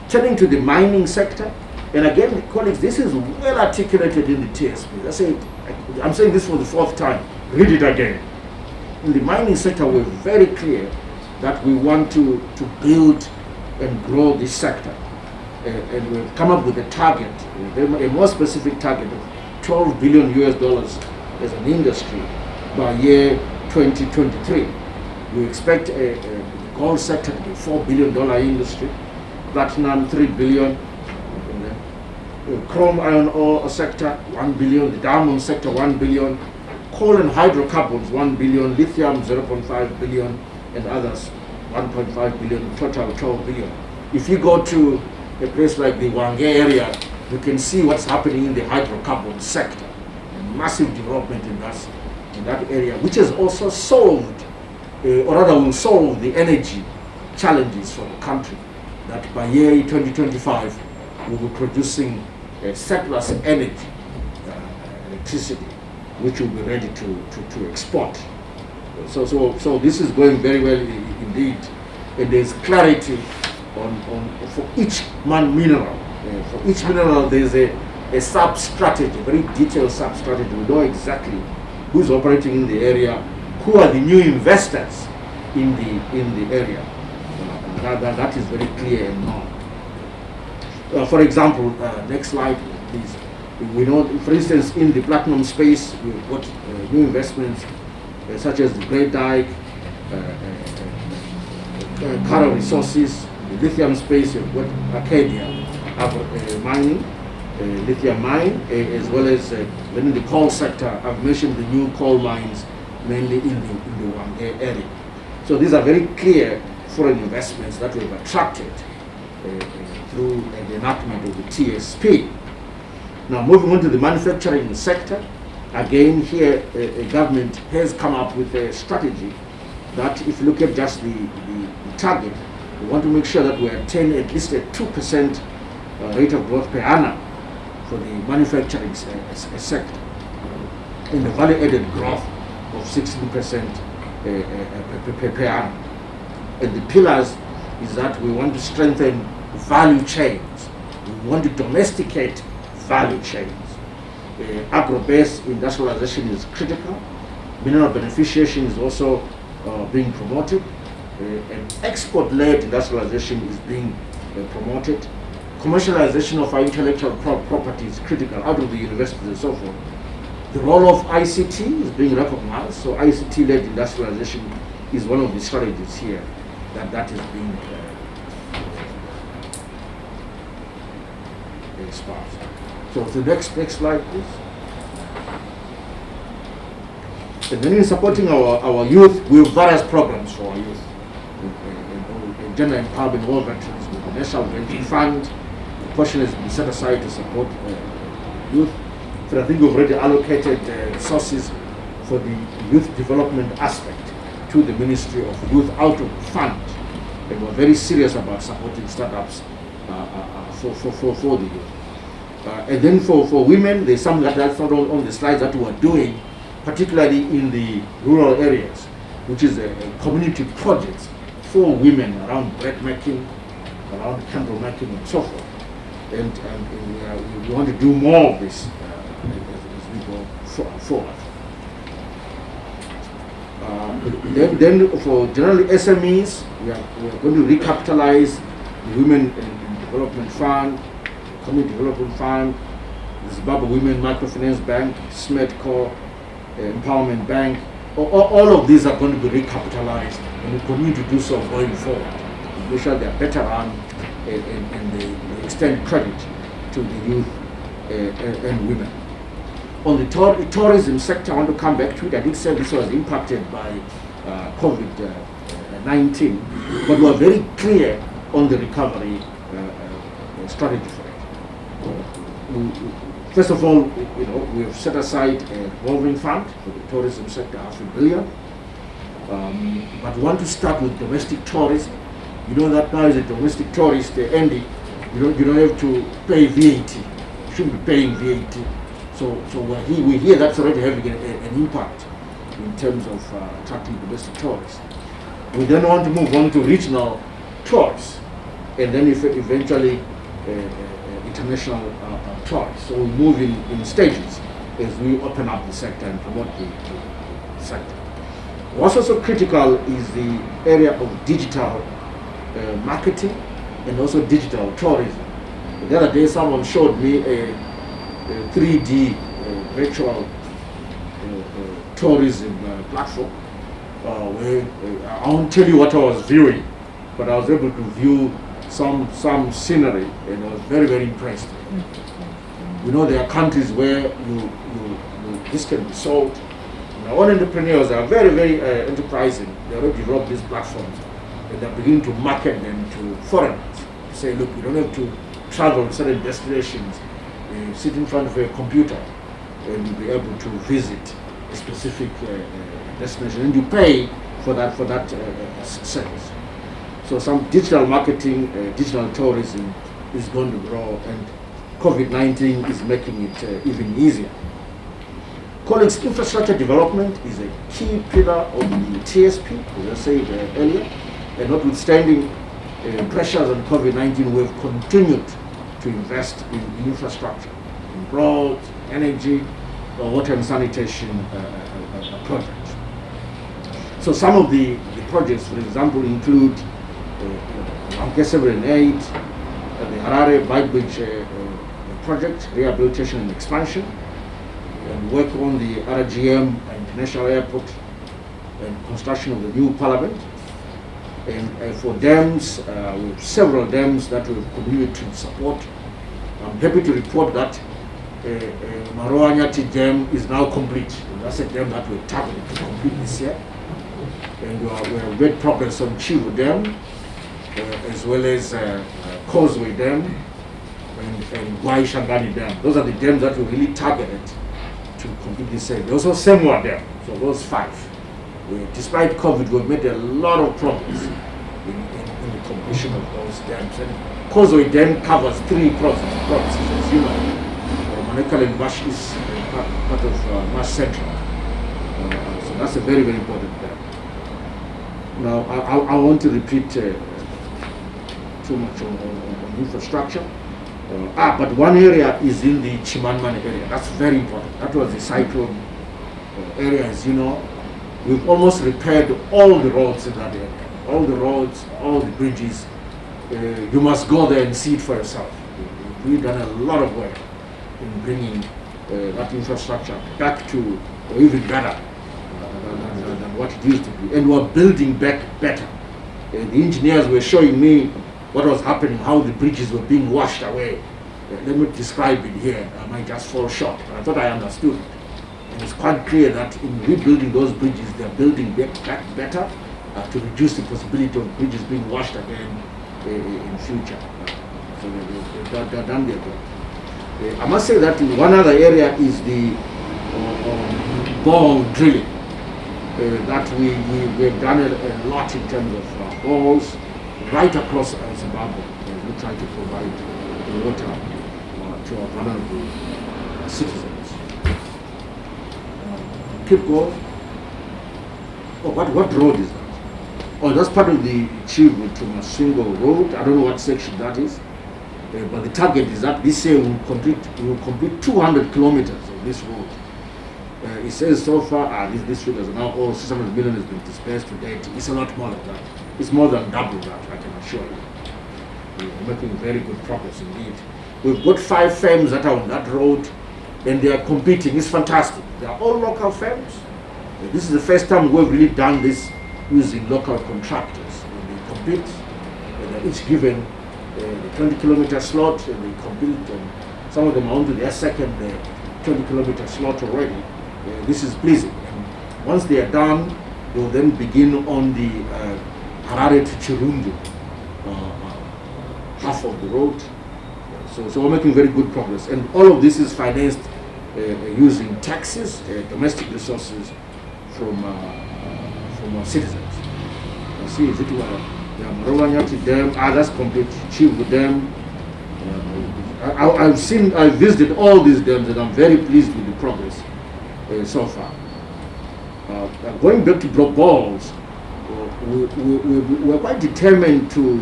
Turning to the mining sector, And again, colleagues, this is well articulated in the TSP. I'm saying this for the fourth time. Read it again. In the mining sector, we're very clear that we want to build and grow this sector. And we've come up with a target, a more specific target of $12 billion as an industry by year 2023. We expect the gold sector to be a $4 billion industry, platinum $3 billion, chrome iron ore sector $1 billion, the diamond sector $1 billion, coal and hydrocarbons $1 billion, lithium $0.5 billion, and others $1.5 billion, total $12 billion. If you go to a place like the Wange area, you can see what's happening in the hydrocarbon sector. A massive development in that area, which has also solved, or rather will solve the energy challenges for the country. That by year 2025, we'll be producing surplus energy, electricity, which will be ready to export. So this is going very well indeed, and there's clarity on for each mineral. For each mineral, there's a sub-strategy, very detailed sub-strategy. We know exactly who's operating in the area, who are the new investors in the area. That is very clear and known. For example, next slide, please. We know, for instance, in the platinum space, we've got new investments such as the Great Dyke, Karo Resources. The lithium space, you've got Arcadia mining, lithium mine, as well as in the coal sector. I've mentioned the new coal mines, mainly in the Wange area. So these are very clear foreign investments that we've attracted through the enactment of the TSP. Now, moving on to the manufacturing sector, again here a government has come up with a strategy that, if you look at just the target, we want to make sure that we attain at least a 2% rate of growth per annum for the manufacturing sector, and the value-added growth of 16% per annum. And the pillars is that we want to strengthen value chains. We want to domesticate value chains. Agro-based industrialization is critical. Mineral beneficiation is also being promoted. And export-led industrialization is being promoted. Commercialization of our intellectual property is critical out of the universities and so forth. The role of ICT is being recognized, so ICT-led industrialization is one of the strategies here that is being espoused. So the next slide, please. And then in supporting our youth, we have various programs for our youth. Gender empowerment, all veterans, with the National Venture Fund. A portion has been set aside to support youth. So I think we've already allocated resources for the youth development aspect to the Ministry of Youth out of the fund. And we're very serious about supporting startups for the youth. And then for women, there's some that's not on the slides that we're doing, particularly in the rural areas, which is a community project for women around bread making, around candle making, and so forth. And we want to do more of this as we go forward. Then for generally SMEs, we are going to recapitalize the Women in Development Fund, Community Development Fund, the Zimbabwe Women Microfinance Bank, SMEDCO, Empowerment Bank. All of these are going to be recapitalized, and we continue to do so going forward. Make sure they are better run and they extend credit to the youth and women. On the tourism sector, I want to come back to it. I did say this was impacted by COVID-19, but we are very clear on the recovery strategy for it. First of all, we have set aside a revolving fund for the tourism sector, $500 million. But we want to start with domestic tourism. You know that now as a domestic tourist, Andy, you don't have to pay VAT. You shouldn't be paying VAT. So we hear that's already having an impact in terms of attracting domestic tourists. We then want to move on to regional tours, and then if eventually it international tourists. So we move in stages as we open up the sector and promote the sector. What's also critical is the area of digital marketing and also digital tourism. The other day someone showed me a 3D virtual tourism platform where I won't tell you what I was viewing, but I was able to view some scenery and I was very, very impressed. You know, there are countries where this can be sold. Our own entrepreneurs are very, very enterprising. They already developed these platforms and they're beginning to market them to foreigners. Say, look, you don't have to travel to certain destinations. You sit in front of a computer and you'll be able to visit a specific destination, and you pay for that service. So some digital marketing, digital tourism is going to grow, and COVID-19 is making it even easier. Colleagues, infrastructure development is a key pillar of the TSP, as I said earlier, and notwithstanding pressures on COVID-19, we've continued to invest in infrastructure, in roads, energy, water and sanitation projects. So some of the projects, for example, include Anke 7 and 8, the Harare Bike Bridge project, rehabilitation and expansion, and work on the RGM International Airport and construction of the new parliament. And for dams, we have several dams that we've continued to support. I'm happy to report that Maroanyati Dam is now complete. And that's a dam that we're targeting to complete this year. And we have made progress on Chivu Dam, as well as Causeway Dam and Gwai Shangani Dam. Those are the dams that we really targeted to complete this year. There's also Semwa Dam, so those 5. Despite COVID, we've made a lot of progress in the completion of those dams. And Causeway Dam covers 3 provinces, as you know. Manekala and Mash is part of Mash Central. So that's a very, very important dam. Now, I want to repeat too much on infrastructure. But one area is in the Chimanmane area. That's very important. That was the cyclone area, as you know. We've almost repaired all the roads in that area. All the roads, all the bridges. You must go there and see it for yourself. We've done a lot of work in bringing that infrastructure back to, or even better than what it used to be. And we're building back better. The engineers were showing me what was happening, how the bridges were being washed away. Let me describe it here. I might just fall short, but I thought I understood it. And it's quite clear that in rebuilding those bridges, they're building back better to reduce the possibility of bridges being washed again in future. So they're done their job. I must say that one other area is the bore drilling. That we've done a lot in terms of bores right across Zimbabwe. We try to provide water to our vulnerable citizens. Keep going. Oh, what road is that? Oh, that's part of the Chivu to Masingo road. I don't know what section that is. But the target is that this year we will complete 200 kilometers of this road. It says so far, these figures are now all 600 million has been dispersed to date. It's a lot more than that. It's more than double that, I can assure you. We're making very good progress indeed. We've got 5 firms that are on that road and they are competing. It's fantastic. They are all local firms. This is the first time we've really done this using local contractors. They compete, and they're each given the 20-kilometer slot, and they compete, and some of them are onto their second 20-kilometer slot already. This is pleasing. And once they are done, they'll then begin on the Harare to Chirundu half of the road. So we're making very good progress. And all of this is financed using taxes, domestic resources from our citizens. You see, is it Maroanyati Dam, that's complete, Chivu Dam. I've visited all these dams and I'm very pleased with the progress so far. Going back to drop balls, we're quite determined to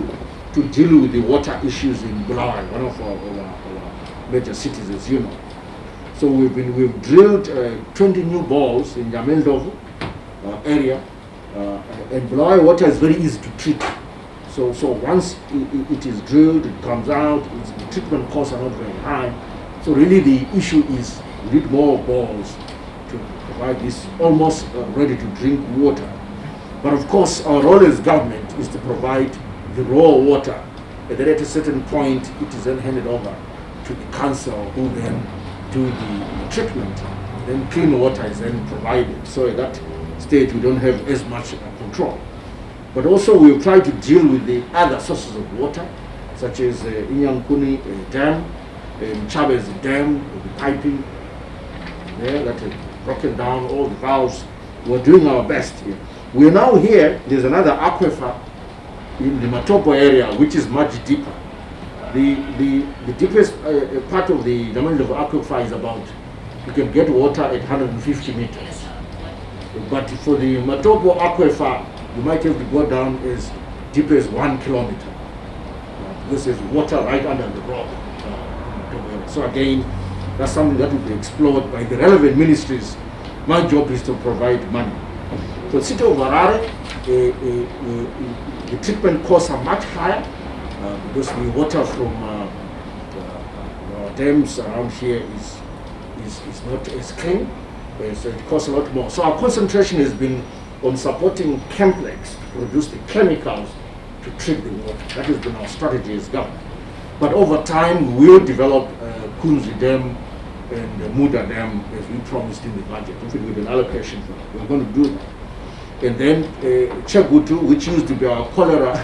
deal with the water issues in Bulawayo, one of our major cities, as you know. So we've drilled 20 new balls in Yamendovo area, and Bulawayo water is very easy to treat. So once it is drilled, it comes out, the treatment costs are not very high. So really the issue is we need more balls to provide this almost ready to drink water. But of course our role as government is to provide the raw water, and then at a certain point it is then handed over to the council, who then do the treatment. Then clean water is then provided. So at that stage we don't have as much control. But also we'll try to deal with the other sources of water, such as Inyankuni Dam, Chavez Dam, the piping there that is broken down, all the valves. We're doing our best here. We're now here, there's another aquifer in the Matopo area, which is much deeper. The deepest part of the Namandov aquifer is about, you can get water at 150 meters. But for the Matopo aquifer, you might have to go down as deep as 1 kilometer. This is water right under the rock. So again, that's something that will be explored by the relevant ministries. My job is to provide money. So City of Harare, the treatment costs are much higher because the water from dams around here is not as clean, so it costs a lot more. So our concentration has been on supporting Chemplex to produce the chemicals to treat the water. That has been our strategy as government. But over time, we will develop Kunzi Dam and Muda Dam as we promised in the budget. In fact, with an allocation for that. We're going to do that. And then Chegutu, which used to be our cholera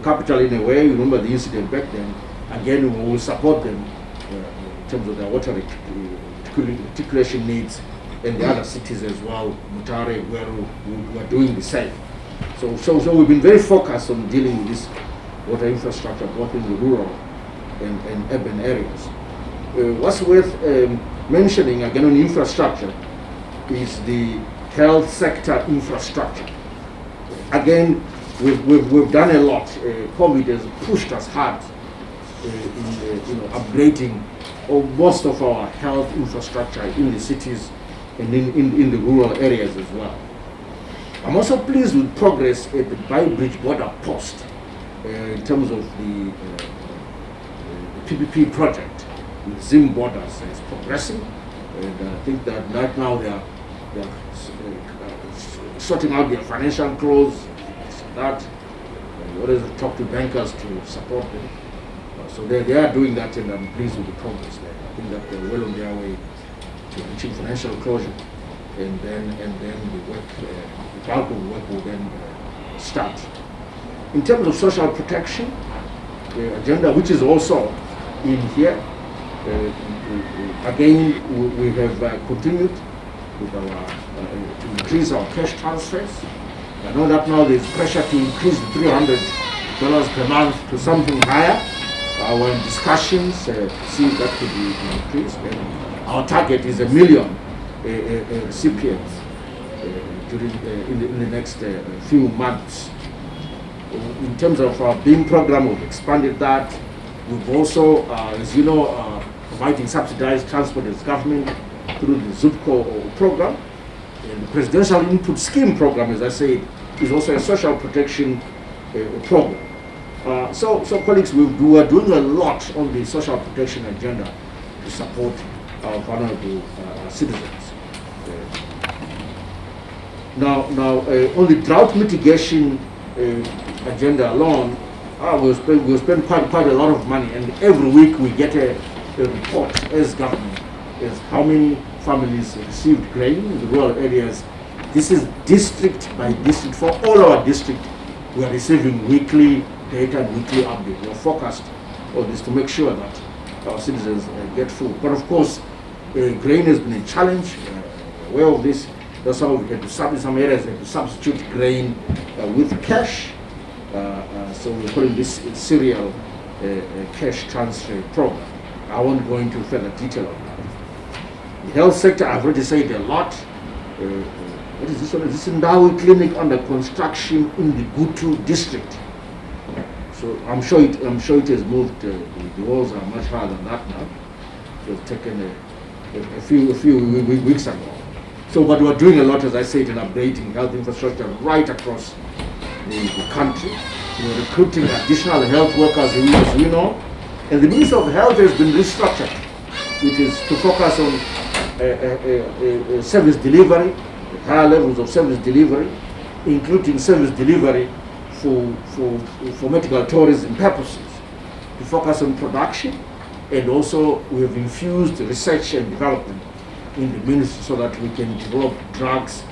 capital in a way, you remember the incident back then, again we will support them in terms of their water reticulation needs, and the other cities as well, Mutare, Gweru, we are doing the same. So we've been very focused on dealing with this water infrastructure, both in the rural and urban areas. What's worth mentioning again on infrastructure is the health sector infrastructure. Again, we've done a lot. COVID has pushed us hard in upgrading most of our health infrastructure in the cities and in the rural areas as well. I'm also pleased with progress at the Bridge border post in terms of the PPP project with Zim borders is progressing, and I think that right now they are sorting out their financial close. That we always talk to bankers to support them. So they are doing that, and I'm pleased with the progress there. I think that they're well on their way to reaching financial closure, and then the work, the bulk of the work will then start. In terms of social protection, the agenda, which is also in here, again we have continued with our to increase our cash transfers. I know that now there's pressure to increase the $300 per month to something higher. Our discussions see if that could be increased. And our target is 1 million recipients in the next few months. In terms of our BEAM program, we've expanded that. We've also, as you know, providing subsidized transport as government through the ZUPCO program. And the Presidential Input Scheme program, as I said, is also a social protection program. So colleagues, we are doing a lot on the social protection agenda to support our vulnerable citizens. Now, on the drought mitigation agenda alone, we'll spend quite a lot of money, and every week we get a report as government as how many families received grain in the rural areas. This is district by district. For all our district, we are receiving weekly data and weekly update. We are focused on this to make sure that our citizens get food. But of course, grain has been a challenge. Aware of this, that's how we had to some areas had to substitute grain with cash. So we're calling this serial cash transfer program. I won't go into further detail on that. The health sector, I've already said a lot. What is this one? This is Ndawi clinic under construction in the Gutu district. So I'm sure it has moved. The walls are much higher than that now. was taken a few weeks ago. So, but we're doing a lot, as I said, in updating health infrastructure right across the country. We're recruiting additional health workers, as we know, and the Ministry of Health has been restructured, which is to focus on service delivery, higher levels of service delivery, including service delivery for medical tourism purposes, to focus on production, and also we have infused research and development in the ministry so that we can develop drugs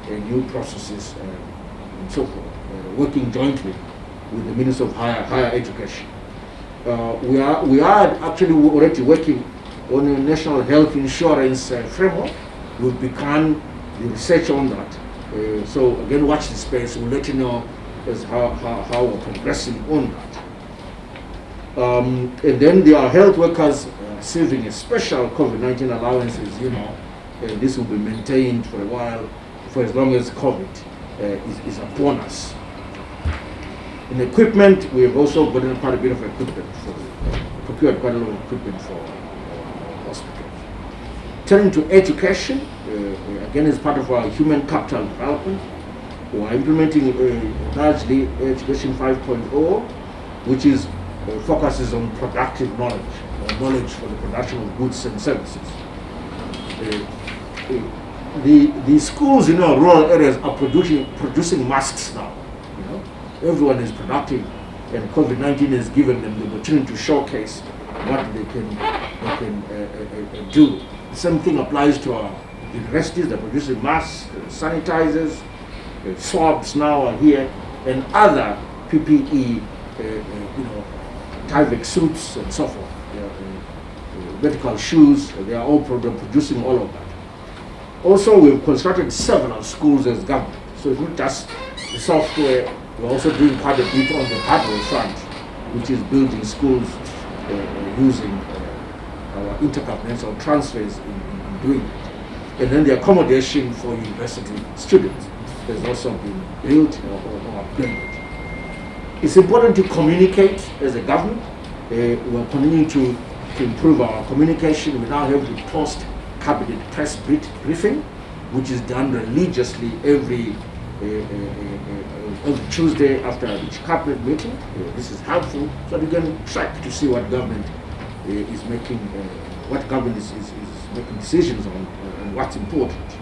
and new processes and so forth, working jointly with the Ministry of Higher Education. We are actually already working on a national health insurance framework. We've begun the research on that. So again, watch the space. We'll let you know as how we're progressing on that. And then there are health workers receiving a special COVID-19 allowances, and this will be maintained for a while, for as long as COVID is upon us. In equipment, we have also gotten quite a bit of equipment, procured quite a lot of equipment for hospitals. Turning to education, again, as part of our human capital development, we are implementing largely Education 5.0, which is focuses on productive knowledge, knowledge for the production of goods and services. The schools in our rural areas are producing masks now. Everyone is productive, and COVID-19 has given them the opportunity to showcase what they can do. The same thing applies to our universities. They're producing masks, sanitizers, swabs now are here, and other PPE, Tyvek suits and so forth, medical shoes. They are all producing all of that. Also, we've constructed several schools as government. So it's not just the software. We're also doing quite a bit on the hardware front, which is building schools using our intergovernmental transfers in doing it. And then the accommodation for university students has also been built or upgraded. It's important to communicate as a government. We're continuing to improve our communication. We now have the post-cabinet press briefing, which is done religiously every Tuesday after each cabinet meeting. This is helpful so that you can track to see what government is making, what government is making decisions on and what's important.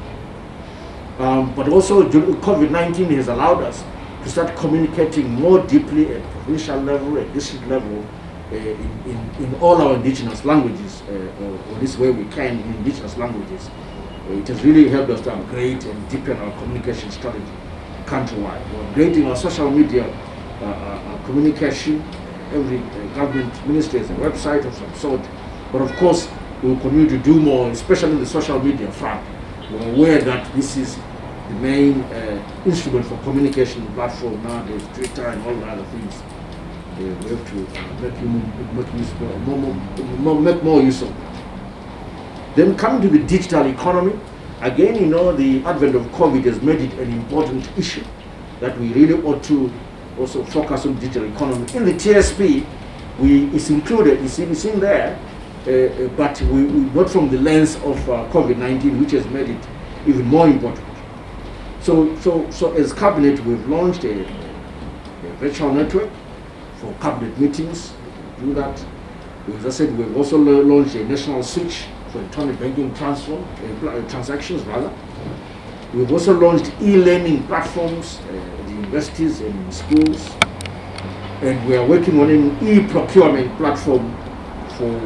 But also COVID-19 has allowed us to start communicating more deeply at provincial level, at district level, in all our indigenous languages, or this way we can in indigenous languages. It has really helped us to upgrade and deepen our communication strategy countrywide. We're upgrading our social media communication. Every government ministry has a website of some sort, but of course we will continue to do more, especially in the social media front. We're aware that this is the main instrument for communication platform nowadays, Twitter and all the other things. We have to make more use of it. Then coming to the digital economy, again, the advent of COVID has made it an important issue that we really ought to also focus on digital economy. In the TSP, it's included, it's in there, but we not from the lens of COVID-19, which has made it even more important. So as cabinet, we've launched a virtual network for cabinet meetings. To do that, as I said, we've also launched a national switch for electronic banking transactions rather. We've also launched e-learning platforms at universities and in schools, and we are working on an e-procurement platform for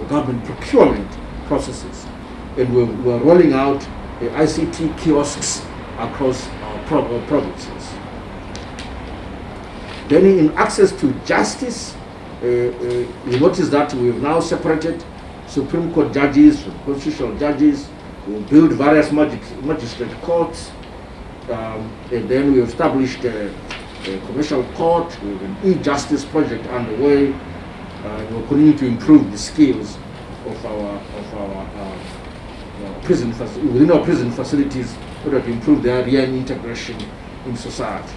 government procurement processes, and we're rolling out ICT kiosks across our provinces. Then in access to justice, you notice that we've now separated Supreme Court judges from constitutional judges. We'll build various magistrate courts, and then we established a commercial court with an e-justice project underway. We'll continue to improve the skills of our prison within our prison facilities so that we improve their reintegration in society.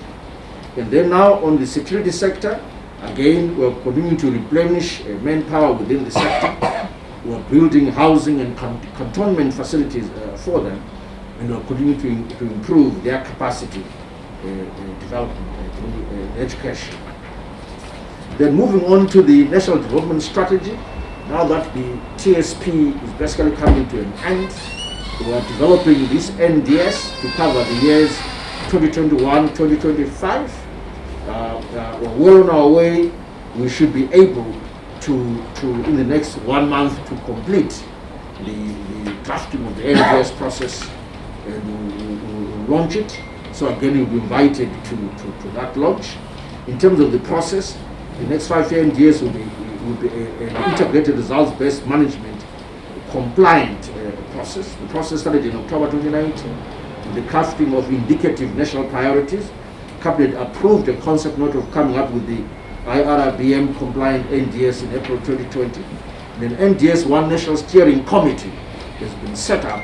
And then now on the security sector, again, we're continuing to replenish manpower within the sector. We're building housing and cantonment facilities for them, and we're continuing to improve their capacity development through education. Then moving on to the National Development Strategy, now that the TSP is basically coming to an end, we are developing this NDS to cover the years 2021-2025. We're well on our way. We should be able to in the next 1 month to complete the drafting of the NDS process, and we'll launch it. So again, you'll be invited to that launch. In terms of the process, the next 5-year NDS will be an integrated results-based management compliant process. The process started in October 2019 with the crafting of indicative national priorities. Cabinet approved a concept note of coming up with the IRRBM compliant NDS in April 2020. And an NDS One National Steering Committee has been set up,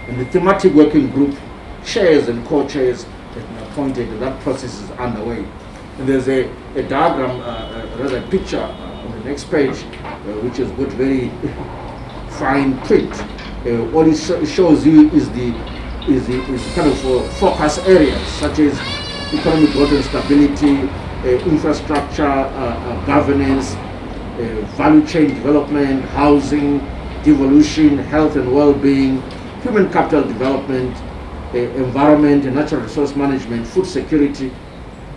and the thematic working group chairs and co-chairs have been appointed, and that process is underway. And there's a diagram, rather a picture on the next page, which has got very fine print. What it shows you is the kind of focus areas such as economic growth and stability, infrastructure, governance, value chain development, housing, devolution, health and well-being, human capital development, environment and natural resource management, food security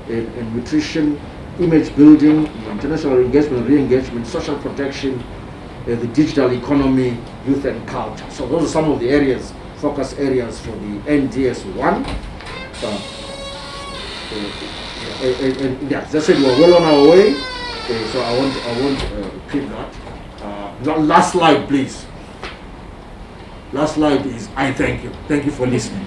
and nutrition, image building, international engagement, re-engagement, social protection, the digital economy, youth and culture. So those are some of the areas, focus areas for the NDS 1. And yeah, as I said, we're well on our way. So I won't repeat that. Last slide, please. Last slide is I thank you. Thank you for listening.